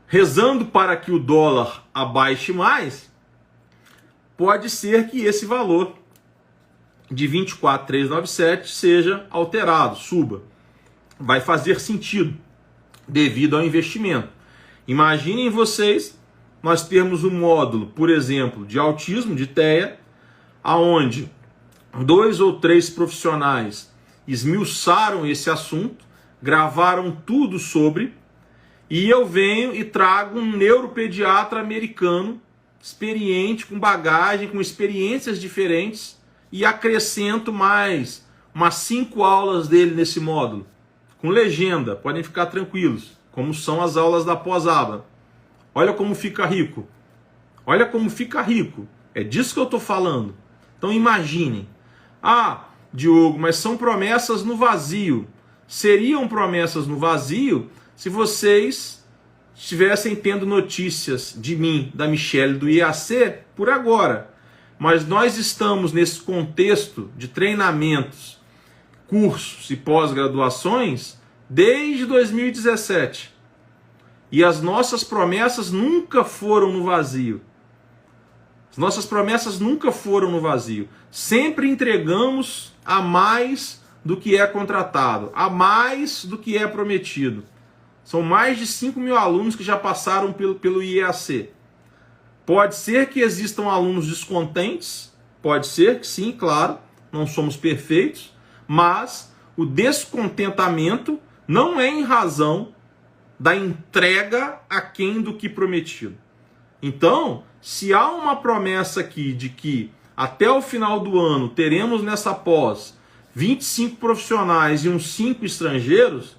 rezando para que o dólar abaixe mais, pode ser que esse valor de 24.397 seja alterado, suba. Vai fazer sentido devido ao investimento. Imaginem vocês, nós temos um módulo, por exemplo, de autismo, de TEA, aonde 2 ou 3 profissionais esmiuçaram esse assunto, gravaram tudo sobre, e eu venho e trago um neuropediatra americano, experiente, com bagagem, com experiências diferentes, e acrescento mais umas 5 aulas dele nesse módulo, com legenda, podem ficar tranquilos, como são as aulas da pós-aba. Olha como fica rico. Olha como fica rico. É disso que eu estou falando. Então imaginem. Ah, Diogo, mas são promessas no vazio. Seriam promessas no vazio se vocês estivessem tendo notícias de mim, da Michelle, do IAC, por agora. Mas nós estamos nesse contexto de treinamentos, cursos e pós-graduações desde 2017. E as nossas promessas nunca foram no vazio. As nossas promessas nunca foram no vazio. Sempre entregamos a mais do que é contratado, a mais do que é prometido. São mais de 5 mil alunos que já passaram pelo IAC. Pode ser que existam alunos descontentes, pode ser que sim, claro, não somos perfeitos, mas o descontentamento não é em razão da entrega aquém do que prometido. Então, se há uma promessa aqui de que até o final do ano teremos nessa pós 25 profissionais e uns 5 estrangeiros,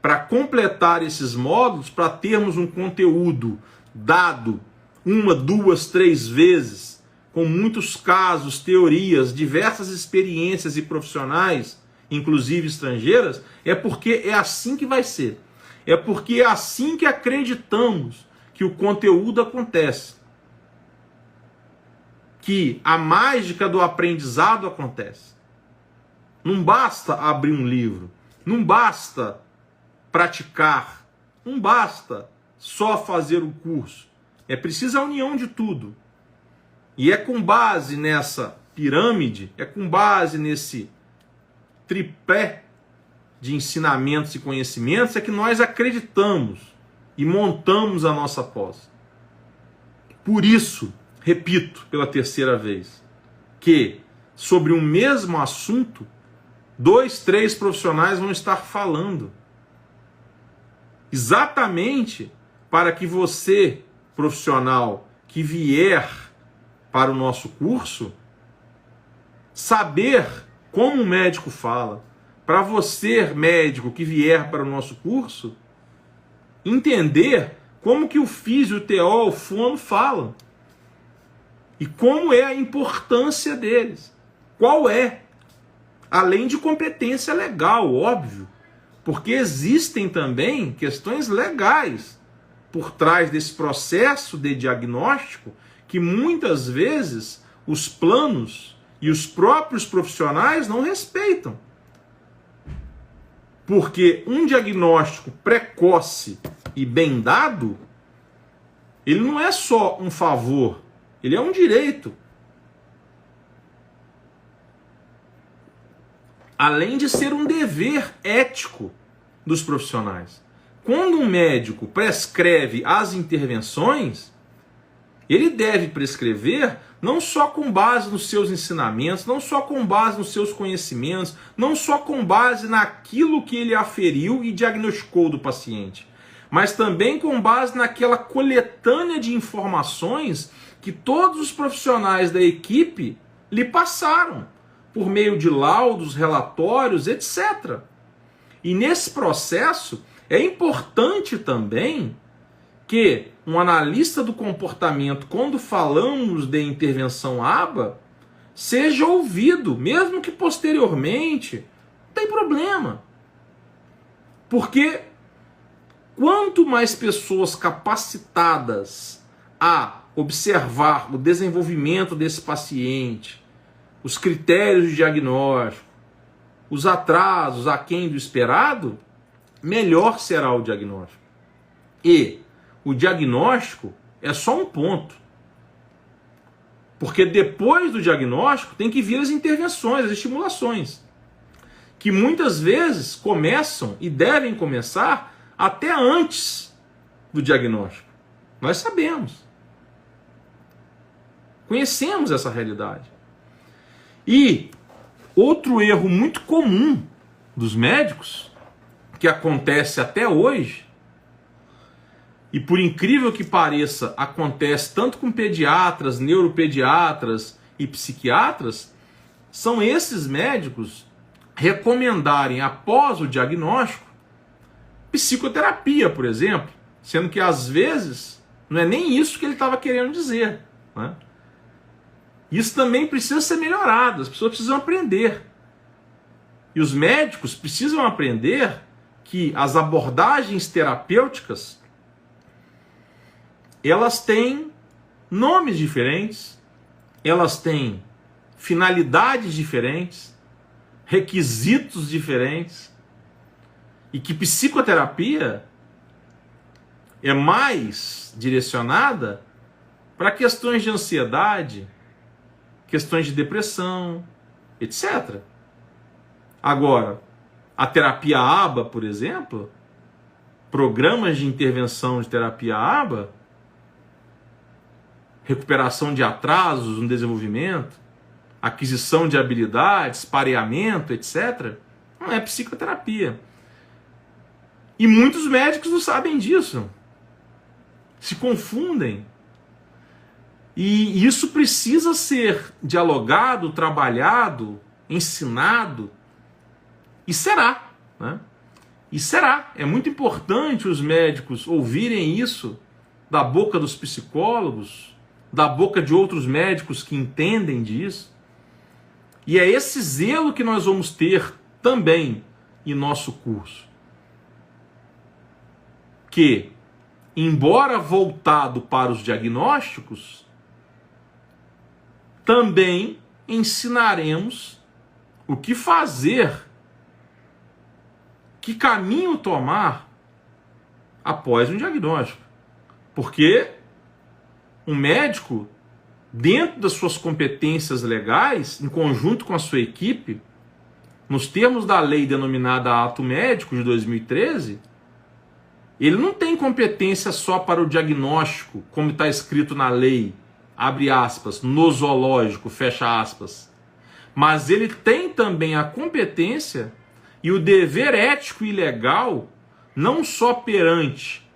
para completar esses módulos, para termos um conteúdo dado 1, 2, 3 vezes, com muitos casos, teorias, diversas experiências e profissionais, inclusive estrangeiras, é porque é assim que vai ser. É porque é assim que acreditamos que o conteúdo acontece. Que a mágica do aprendizado acontece. Não basta abrir um livro, não basta praticar, não basta só fazer o curso. É preciso a união de tudo. E é com base nessa pirâmide, é com base nesse tripé de ensinamentos e conhecimentos é que nós acreditamos e montamos a nossa pós. Por isso, repito pela terceira vez, que sobre um mesmo assunto, 2, 3 profissionais vão estar falando. Exatamente para que você, profissional, que vier para o nosso curso, saber como o médico fala. Para você, médico, que vier para o nosso curso, entender como que o físio, o TO, o fono falam. E como é a importância deles. Qual é? Além de competência legal, óbvio. Porque existem também questões legais por trás desse processo de diagnóstico que muitas vezes os planos e os próprios profissionais não respeitam. Porque um diagnóstico precoce e bem dado, ele não é só um favor, ele é um direito. Além de ser um dever ético dos profissionais. Quando um médico prescreve as intervenções, ele deve prescrever não só com base nos seus ensinamentos, não só com base nos seus conhecimentos, não só com base naquilo que ele aferiu e diagnosticou do paciente, mas também com base naquela coletânea de informações que todos os profissionais da equipe lhe passaram, por meio de laudos, relatórios, etc. E nesse processo é importante também que um analista do comportamento, quando falamos de intervenção ABA, seja ouvido, mesmo que posteriormente, não tem problema. Porque quanto mais pessoas capacitadas a observar o desenvolvimento desse paciente, os critérios de diagnóstico, os atrasos aquém do esperado, melhor será o diagnóstico. E o diagnóstico é só um ponto. Porque depois do diagnóstico tem que vir as intervenções, as estimulações, que muitas vezes começam e devem começar até antes do diagnóstico. Nós sabemos. Conhecemos essa realidade. E outro erro muito comum dos médicos, que acontece até hoje, e por incrível que pareça, acontece tanto com pediatras, neuropediatras e psiquiatras, são esses médicos recomendarem, após o diagnóstico, psicoterapia, por exemplo, sendo que às vezes não é nem isso que ele estava querendo dizer, né? Isso também precisa ser melhorado, as pessoas precisam aprender. E os médicos precisam aprender que as abordagens terapêuticas, elas têm nomes diferentes, elas têm finalidades diferentes, requisitos diferentes, e que psicoterapia é mais direcionada para questões de ansiedade, questões de depressão, etc. Agora, a terapia ABA, por exemplo, programas de intervenção de terapia ABA, recuperação de atrasos no desenvolvimento, aquisição de habilidades, pareamento, etc., não é psicoterapia. E muitos médicos não sabem disso. Se confundem. E isso precisa ser dialogado, trabalhado, ensinado. E será, né? E será. É muito importante os médicos ouvirem isso da boca dos psicólogos, da boca de outros médicos que entendem disso. E é esse zelo que nós vamos ter também em nosso curso. Que, embora voltado para os diagnósticos, também ensinaremos o que fazer, que caminho tomar após um diagnóstico. Porque um médico, dentro das suas competências legais, em conjunto com a sua equipe, nos termos da lei denominada Ato Médico de 2013, ele não tem competência só para o diagnóstico, como está escrito na lei, abre aspas, nosológico, fecha aspas. Mas ele tem também a competência e o dever ético e legal, não só perante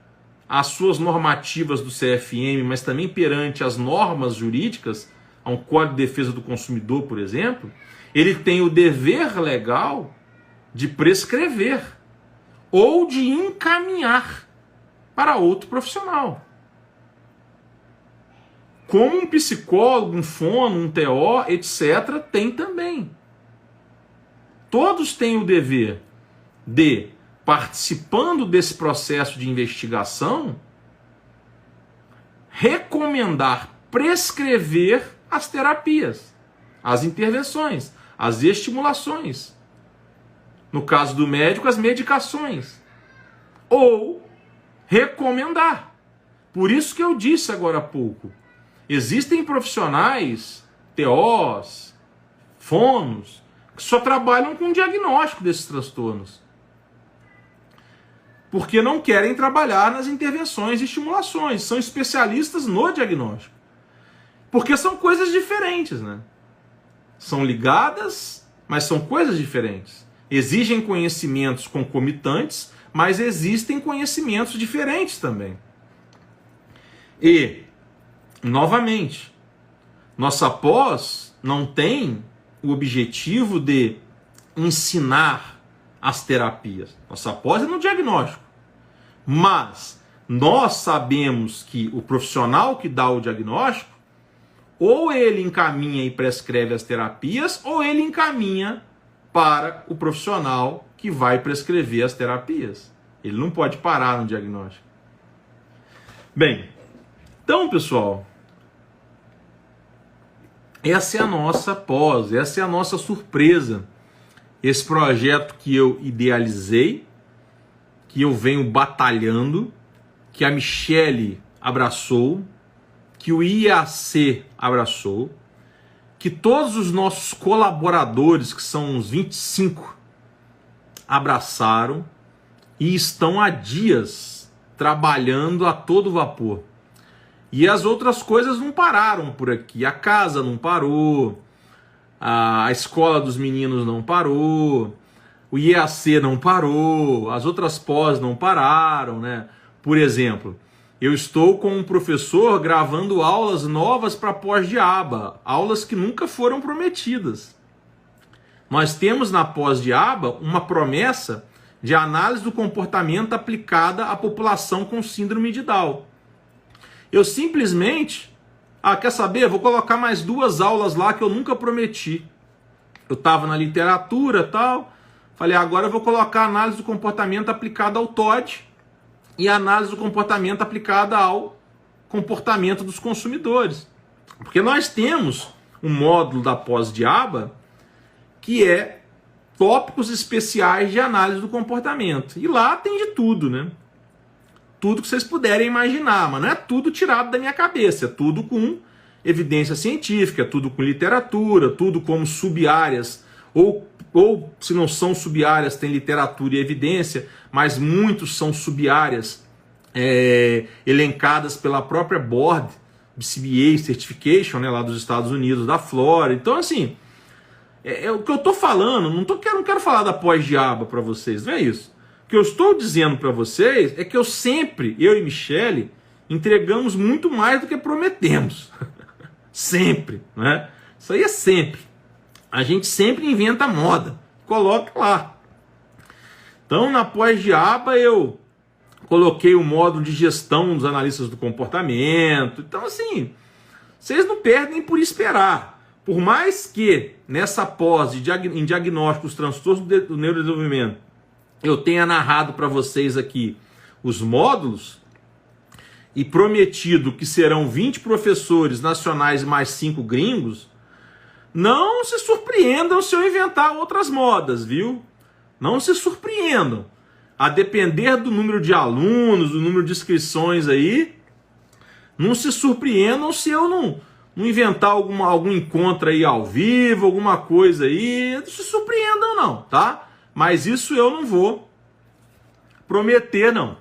as suas normativas do CFM, mas também perante as normas jurídicas, a um Código de Defesa do Consumidor, por exemplo, ele tem o dever legal de prescrever ou de encaminhar para outro profissional. Como um psicólogo, um fono, um TO, etc., tem também. Todos têm o dever de, participando desse processo de investigação, recomendar, prescrever as terapias, as intervenções, as estimulações. No caso do médico, as medicações. Ou recomendar. Por isso que eu disse agora há pouco, existem profissionais, TOs, fonos, que só trabalham com o diagnóstico desses transtornos. Porque não querem trabalhar nas intervenções e estimulações. São especialistas no diagnóstico. Porque são coisas diferentes, né? São ligadas, mas são coisas diferentes. Exigem conhecimentos concomitantes, mas existem conhecimentos diferentes também. E, novamente, nossa pós não tem o objetivo de ensinar as terapias. Nossa pós é no diagnóstico. Mas nós sabemos que o profissional que dá o diagnóstico, ou ele encaminha e prescreve as terapias, ou ele encaminha para o profissional que vai prescrever as terapias. Ele não pode parar no diagnóstico. Bem, então, pessoal, essa é a nossa pós, essa é a nossa surpresa. Esse projeto que eu idealizei, que eu venho batalhando, que a Michele abraçou, que o IAC abraçou, que todos os nossos colaboradores, que são uns 25, abraçaram e estão há dias trabalhando a todo vapor. E as outras coisas não pararam por aqui. A casa não parou, a escola dos meninos não parou, o IAC não parou, as outras pós não pararam, né? Por exemplo, eu estou com um professor gravando aulas novas para pós de aba, aulas que nunca foram prometidas. Nós temos na pós de aba uma promessa de análise do comportamento aplicada à população com síndrome de Down. Eu simplesmente, quer saber? Vou colocar mais 2 aulas lá que eu nunca prometi. Eu estava na literatura e tal, falei, agora eu vou colocar a análise do comportamento aplicada ao TOD e a análise do comportamento aplicada ao comportamento dos consumidores. Porque nós temos um módulo da pós de aba que é tópicos especiais de análise do comportamento. E lá tem de tudo, né? Tudo que vocês puderem imaginar, mas não é tudo tirado da minha cabeça, é tudo com evidência científica, é tudo com literatura, tudo como sub-áreas, ou se não são sub-áreas, tem literatura e evidência, mas muitos são sub-áreas elencadas pela própria Board, CBA Certification, né, lá dos Estados Unidos, da Flórida. Então, assim, o que eu estou falando, não quero falar da pós de aba para vocês, não é isso. O que eu estou dizendo para vocês é que eu e Michele, entregamos muito mais do que prometemos. Sempre, né? Isso aí é sempre. A gente sempre inventa moda. Coloca lá. Então, na pós de aba, eu coloquei o módulo de gestão dos analistas do comportamento. Então, assim, vocês não perdem por esperar. Por mais que nessa pós em diagnóstico dos transtornos do neurodesenvolvimento eu tenha narrado para vocês aqui os módulos e prometido que serão 20 professores nacionais mais 5 gringos, não se surpreendam se eu inventar outras modas, viu? Não se surpreendam. A depender do número de alunos, do número de inscrições aí, não se surpreendam se eu não inventar algum encontro aí ao vivo, alguma coisa aí. Não se surpreendam não, tá? Mas isso eu não vou prometer, não.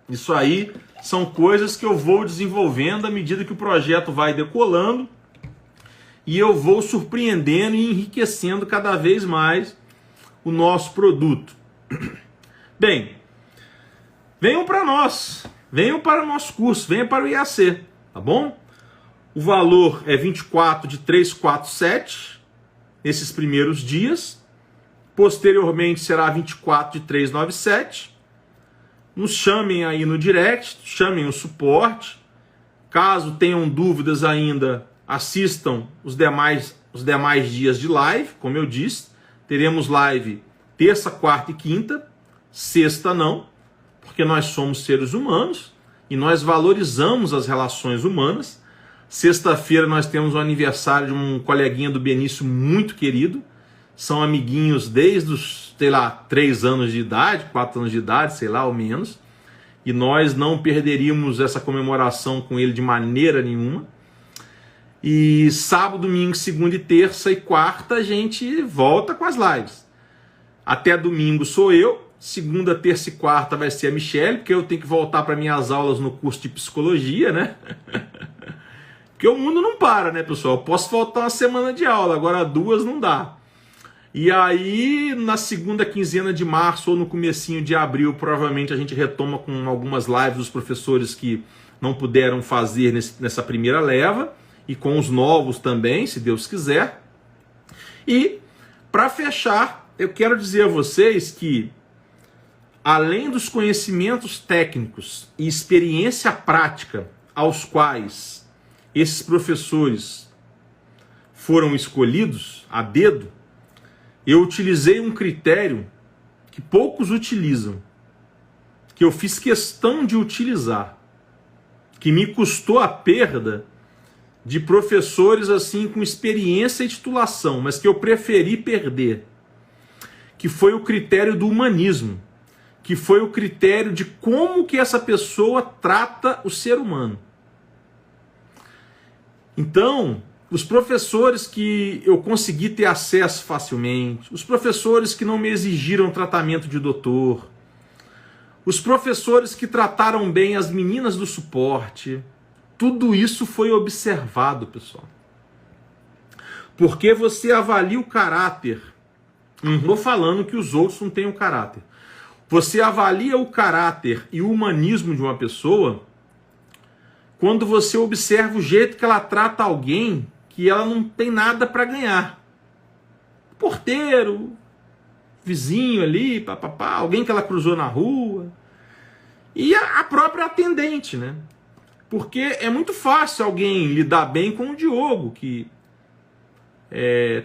Isso aí são coisas que eu vou desenvolvendo à medida que o projeto vai decolando e eu vou surpreendendo e enriquecendo cada vez mais o nosso produto. Bem, venham para nós, venham para o nosso curso, venham para o IAC, tá bom? O valor é 24 de 347 nesses primeiros dias. Posteriormente será 24 de 397. Nos chamem aí no direct, chamem o suporte. Caso tenham dúvidas ainda, assistam os demais dias de live. Como eu disse, teremos live terça, quarta e quinta. Sexta não, porque nós somos seres humanos e nós valorizamos as relações humanas. Sexta-feira nós temos o aniversário de um coleguinha do Benício muito querido. São amiguinhos desde os, 3 anos de idade, 4 anos de idade, sei lá, ou menos. E nós não perderíamos essa comemoração com ele de maneira nenhuma. E sábado, domingo, segunda e terça e quarta a gente volta com as lives. Até domingo sou eu. Segunda, terça e quarta vai ser a Michele, porque eu tenho que voltar para minhas aulas no curso de psicologia, né? Porque o mundo não para, né, pessoal? Eu posso faltar uma semana de aula, agora 2 não dá. E aí, na segunda quinzena de março ou no comecinho de abril, provavelmente a gente retoma com algumas lives dos professores que não puderam fazer nessa primeira leva, e com os novos também, se Deus quiser. E, para fechar, eu quero dizer a vocês que, além dos conhecimentos técnicos e experiência prática aos quais esses professores foram escolhidos a dedo, eu utilizei um critério que poucos utilizam, que eu fiz questão de utilizar, que me custou a perda de professores assim com experiência e titulação, mas que eu preferi perder, que foi o critério do humanismo, que foi o critério de como que essa pessoa trata o ser humano. Então, os professores que eu consegui ter acesso facilmente, os professores que não me exigiram tratamento de doutor, os professores que trataram bem as meninas do suporte, tudo isso foi observado, pessoal. Porque você avalia o caráter. Não estou falando que os outros não tenham caráter. Você avalia o caráter e o humanismo de uma pessoa quando você observa o jeito que ela trata alguém que ela não tem nada para ganhar. Porteiro, vizinho ali, papapá, alguém que ela cruzou na rua. E a própria atendente, né? Porque é muito fácil alguém lidar bem com o Diogo, que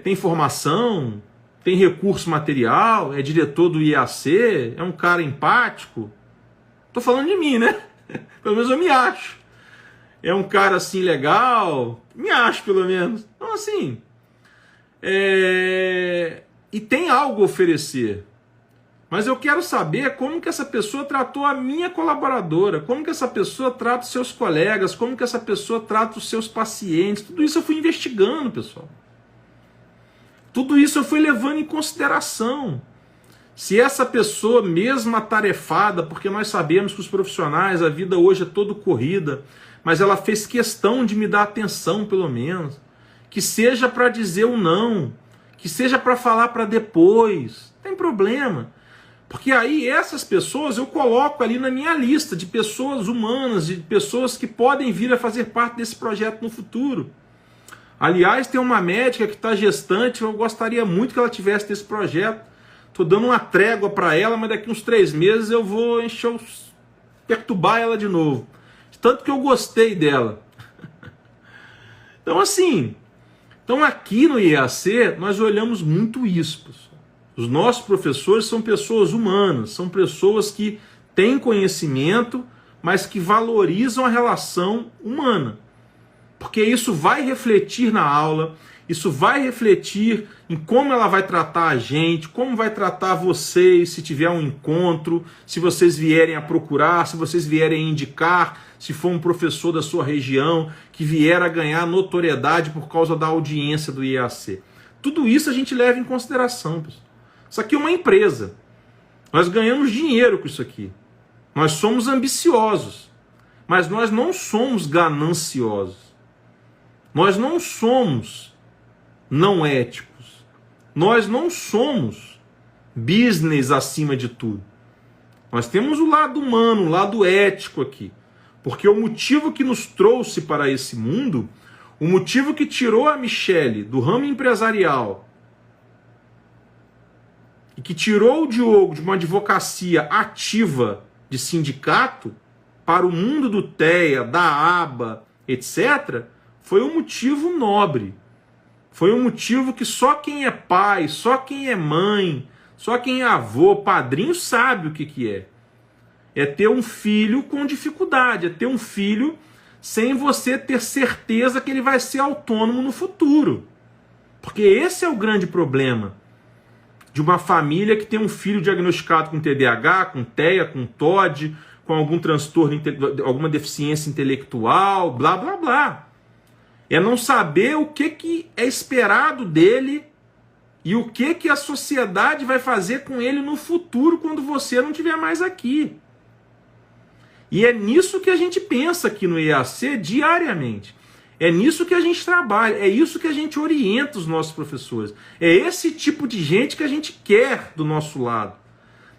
tem formação, tem recurso material, é diretor do IAC, é um cara empático. Tô falando de mim, né? Pelo menos eu me acho. É um cara assim legal, me acho pelo menos. Então assim, e tem algo a oferecer. Mas eu quero saber como que essa pessoa tratou a minha colaboradora, como que essa pessoa trata os seus colegas, como que essa pessoa trata os seus pacientes. Tudo isso eu fui investigando, pessoal. Tudo isso eu fui levando em consideração. Se essa pessoa, mesmo atarefada, porque nós sabemos que os profissionais, a vida hoje é toda corrida, mas ela fez questão de me dar atenção, pelo menos. Que seja para dizer o não, que seja para falar para depois. Não tem problema. Porque aí essas pessoas eu coloco ali na minha lista de pessoas humanas, de pessoas que podem vir a fazer parte desse projeto no futuro. Aliás, tem uma médica que está gestante, eu gostaria muito que ela tivesse desse projeto. Estou dando uma trégua para ela, mas daqui uns 3 meses eu vou perturbar ela de novo. Tanto que eu gostei dela. Então assim, aqui no IAC nós olhamos muito isso, pessoal. Os nossos professores são pessoas humanas, são pessoas que têm conhecimento, mas que valorizam a relação humana. Porque isso vai refletir na aula, isso vai refletir em como ela vai tratar a gente, como vai tratar vocês se tiver um encontro, se vocês vierem a procurar, se vocês vierem a indicar, se for um professor da sua região que vier a ganhar notoriedade por causa da audiência do IAC. Tudo isso a gente leva em consideração, pessoal. Isso aqui é uma empresa. Nós ganhamos dinheiro com isso aqui. Nós somos ambiciosos, mas nós não somos gananciosos. Nós não somos não éticos. Nós não somos business acima de tudo. Nós temos o lado humano, o lado ético aqui. Porque o motivo que nos trouxe para esse mundo, o motivo que tirou a Michele do ramo empresarial e que tirou o Diogo de uma advocacia ativa de sindicato para o mundo do TEA, da aba, etc., foi um motivo nobre. Foi um motivo que só quem é pai, só quem é mãe, só quem é avô, padrinho sabe o que é. É ter um filho com dificuldade, é ter um filho sem você ter certeza que ele vai ser autônomo no futuro. Porque esse é o grande problema de uma família que tem um filho diagnosticado com TDAH, com TEA, com TOD, com algum transtorno, alguma deficiência intelectual, blá, blá, blá. É não saber o que é esperado dele e o que a sociedade vai fazer com ele no futuro quando você não estiver mais aqui. E é nisso que a gente pensa aqui no IAC diariamente. É nisso que a gente trabalha, é isso que a gente orienta os nossos professores. É esse tipo de gente que a gente quer do nosso lado.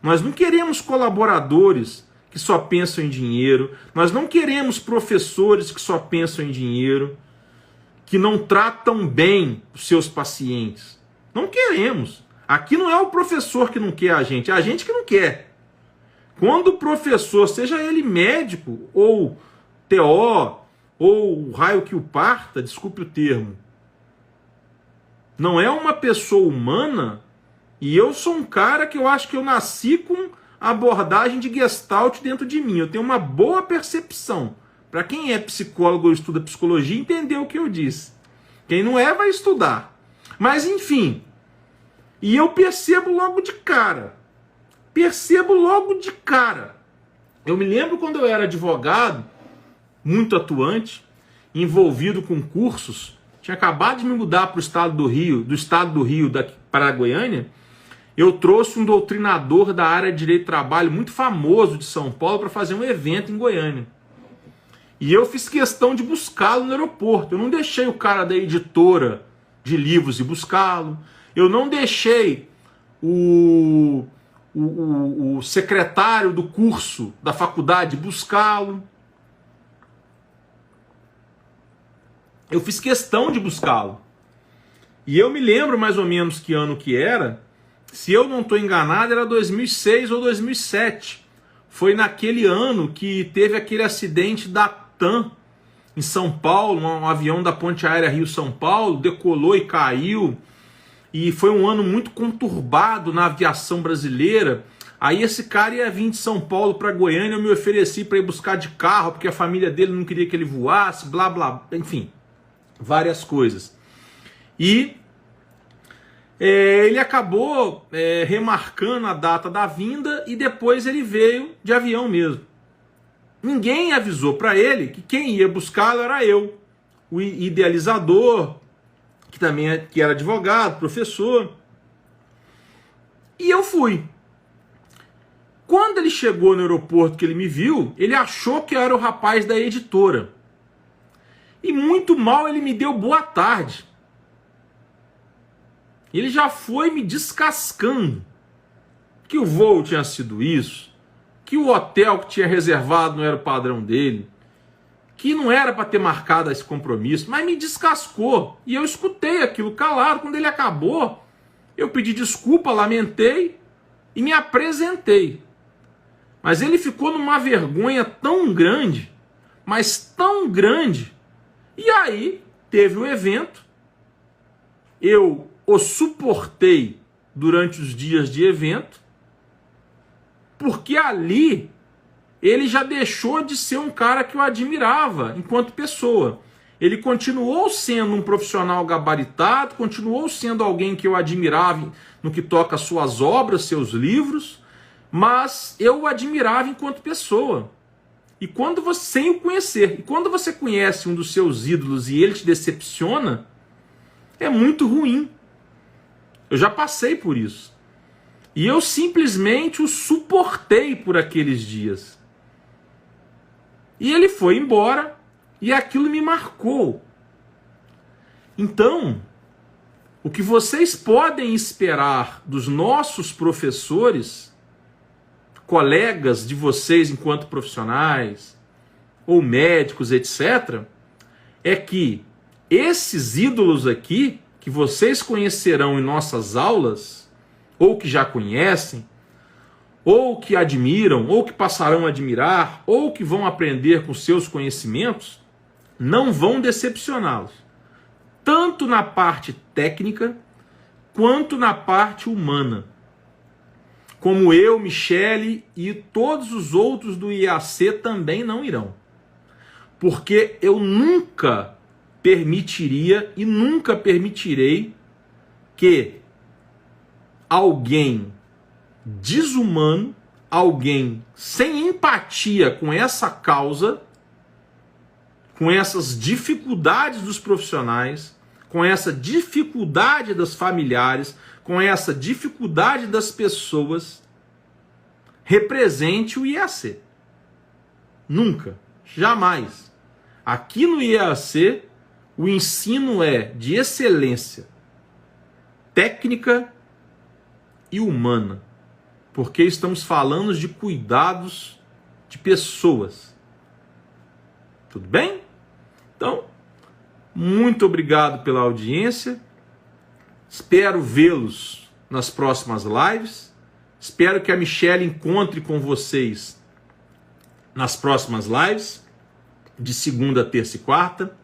Nós não queremos colaboradores que só pensam em dinheiro, nós não queremos professores que só pensam em dinheiro, que não tratam bem os seus pacientes. Não queremos. Aqui não é o professor que não quer a gente, é a gente que não quer. Quando o professor, seja ele médico, ou TO, ou o raio que o parta, desculpe o termo, não é uma pessoa humana, e eu sou um cara que eu acho que eu nasci com a abordagem de Gestalt dentro de mim. Eu tenho uma boa percepção. Para quem é psicólogo ou estuda psicologia, entendeu o que eu disse. Quem não é, vai estudar. Mas, enfim. E eu percebo logo de cara. Eu me lembro quando eu era advogado, muito atuante, envolvido com cursos. Tinha acabado de me mudar para o estado do Rio, para a Goiânia. eu trouxe um doutrinador da área de direito do trabalho muito famoso de São Paulo para fazer um evento em Goiânia. E eu fiz questão de buscá-lo no aeroporto. Eu não deixei o cara da editora de livros ir buscá-lo. Eu não deixei o secretário do curso da faculdade buscá-lo. Eu fiz questão de buscá-lo. E eu me lembro mais ou menos que ano que era. Se eu não estou enganado, era 2006 ou 2007. Foi naquele ano que teve aquele acidente da TAM em São Paulo, um avião da Ponte Aérea Rio-São Paulo, decolou e caiu. E foi um ano muito conturbado na aviação brasileira. Aí esse cara ia vir de São Paulo para Goiânia, eu me ofereci para ir buscar de carro, porque a família dele não queria que ele voasse, blá blá, enfim, várias coisas. E ele acabou remarcando a data da vinda e depois ele veio de avião mesmo. Ninguém avisou para ele que quem ia buscá-lo era eu, o idealizador, que era advogado, professor. E eu fui. Quando ele chegou no aeroporto, que ele me viu, ele achou que eu era o rapaz da editora. E muito mal ele me deu boa tarde. Ele já foi me descascando. Que o voo tinha sido isso. Que o hotel que tinha reservado não era o padrão dele. Que não era para ter marcado esse compromisso. Mas me descascou. E eu escutei aquilo calado. Quando ele acabou, eu pedi desculpa, lamentei e me apresentei. Mas ele ficou numa vergonha tão grande, mas tão grande. E aí teve o evento. Eu o suportei durante os dias de evento, porque ali ele já deixou de ser um cara que eu admirava enquanto pessoa. Ele continuou sendo um profissional gabaritado, continuou sendo alguém que eu admirava no que toca às suas obras, seus livros, mas eu o admirava enquanto pessoa. E quando você, sem o conhecer, e quando você conhece um dos seus ídolos e ele te decepciona, é muito ruim. Eu já passei por isso. E eu simplesmente o suportei por aqueles dias. E ele foi embora e aquilo me marcou. Então, o que vocês podem esperar dos nossos professores, colegas de vocês enquanto profissionais, ou médicos, etc., é que esses ídolos aqui, que vocês conhecerão em nossas aulas, ou que já conhecem, ou que admiram, ou que passarão a admirar, ou que vão aprender com seus conhecimentos, não vão decepcioná-los. Tanto na parte técnica, quanto na parte humana. Como eu, Michele e todos os outros do IAC também não irão. Porque eu nunca permitiria e nunca permitirei que alguém desumano, alguém sem empatia com essa causa, com essas dificuldades dos profissionais, com essa dificuldade dos familiares, com essa dificuldade das pessoas, represente o IAC. Nunca, jamais. Aqui no IAC, o ensino é de excelência técnica e humana, porque estamos falando de cuidados de pessoas. Tudo bem? Então, muito obrigado pela audiência. Espero vê-los nas próximas lives. Espero que a Michele encontre com vocês nas próximas lives, de segunda, terça e quarta.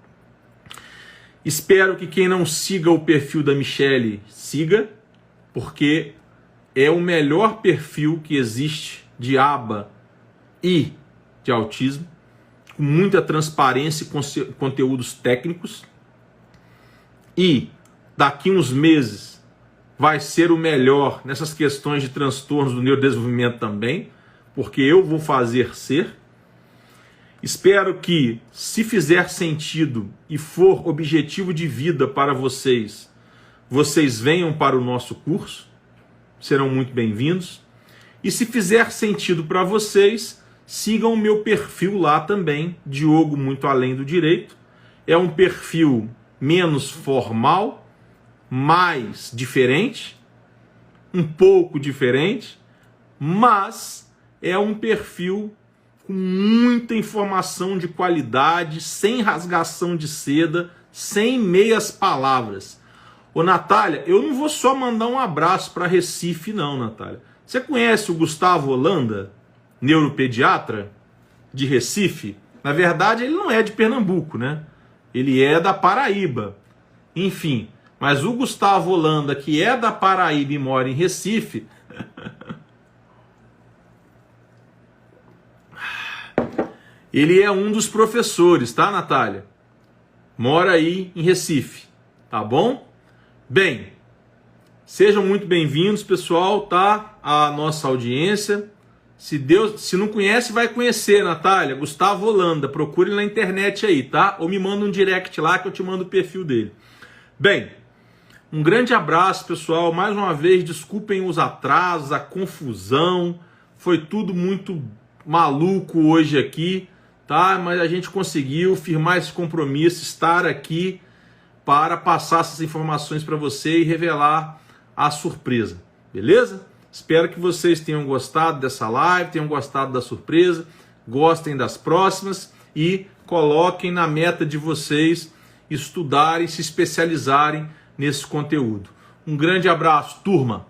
Espero que quem não siga o perfil da Michele siga, porque é o melhor perfil que existe de aba e de autismo, com muita transparência e conteúdos técnicos. E daqui uns meses vai ser o melhor nessas questões de transtornos do neurodesenvolvimento também, porque eu vou fazer ser. Espero que, se fizer sentido e for objetivo de vida para vocês, vocês venham para o nosso curso. serão muito bem-vindos. E se fizer sentido para vocês, sigam o meu perfil lá também, Diogo Muito Além do Direito. É um perfil menos formal, mais diferente, um pouco diferente, mas é um perfil com muita informação de qualidade, sem rasgação de seda, sem meias palavras. Ô Natália, eu não vou só mandar um abraço para Recife não, Natália. Você conhece o Gustavo Holanda, neuropediatra de Recife? Na verdade, ele não é de Pernambuco, né? Ele é da Paraíba. Enfim, mas o Gustavo Holanda, que é da Paraíba e mora em Recife, ele é um dos professores, tá, Natália? Mora aí em Recife, tá bom? Bem, sejam muito bem-vindos, pessoal, tá? A nossa audiência. Se não conhece, vai conhecer, Natália. Gustavo Holanda, procure na internet aí, tá? Ou me manda um direct lá que eu te mando o perfil dele. Bem, um grande abraço, pessoal. Mais uma vez, desculpem os atrasos, a confusão. Foi tudo muito maluco hoje aqui, tá? Mas a gente conseguiu firmar esse compromisso, estar aqui para passar essas informações para você e revelar a surpresa, beleza? Espero que vocês tenham gostado dessa live, tenham gostado da surpresa, gostem das próximas e coloquem na meta de vocês estudarem, se especializarem nesse conteúdo. Um grande abraço, turma!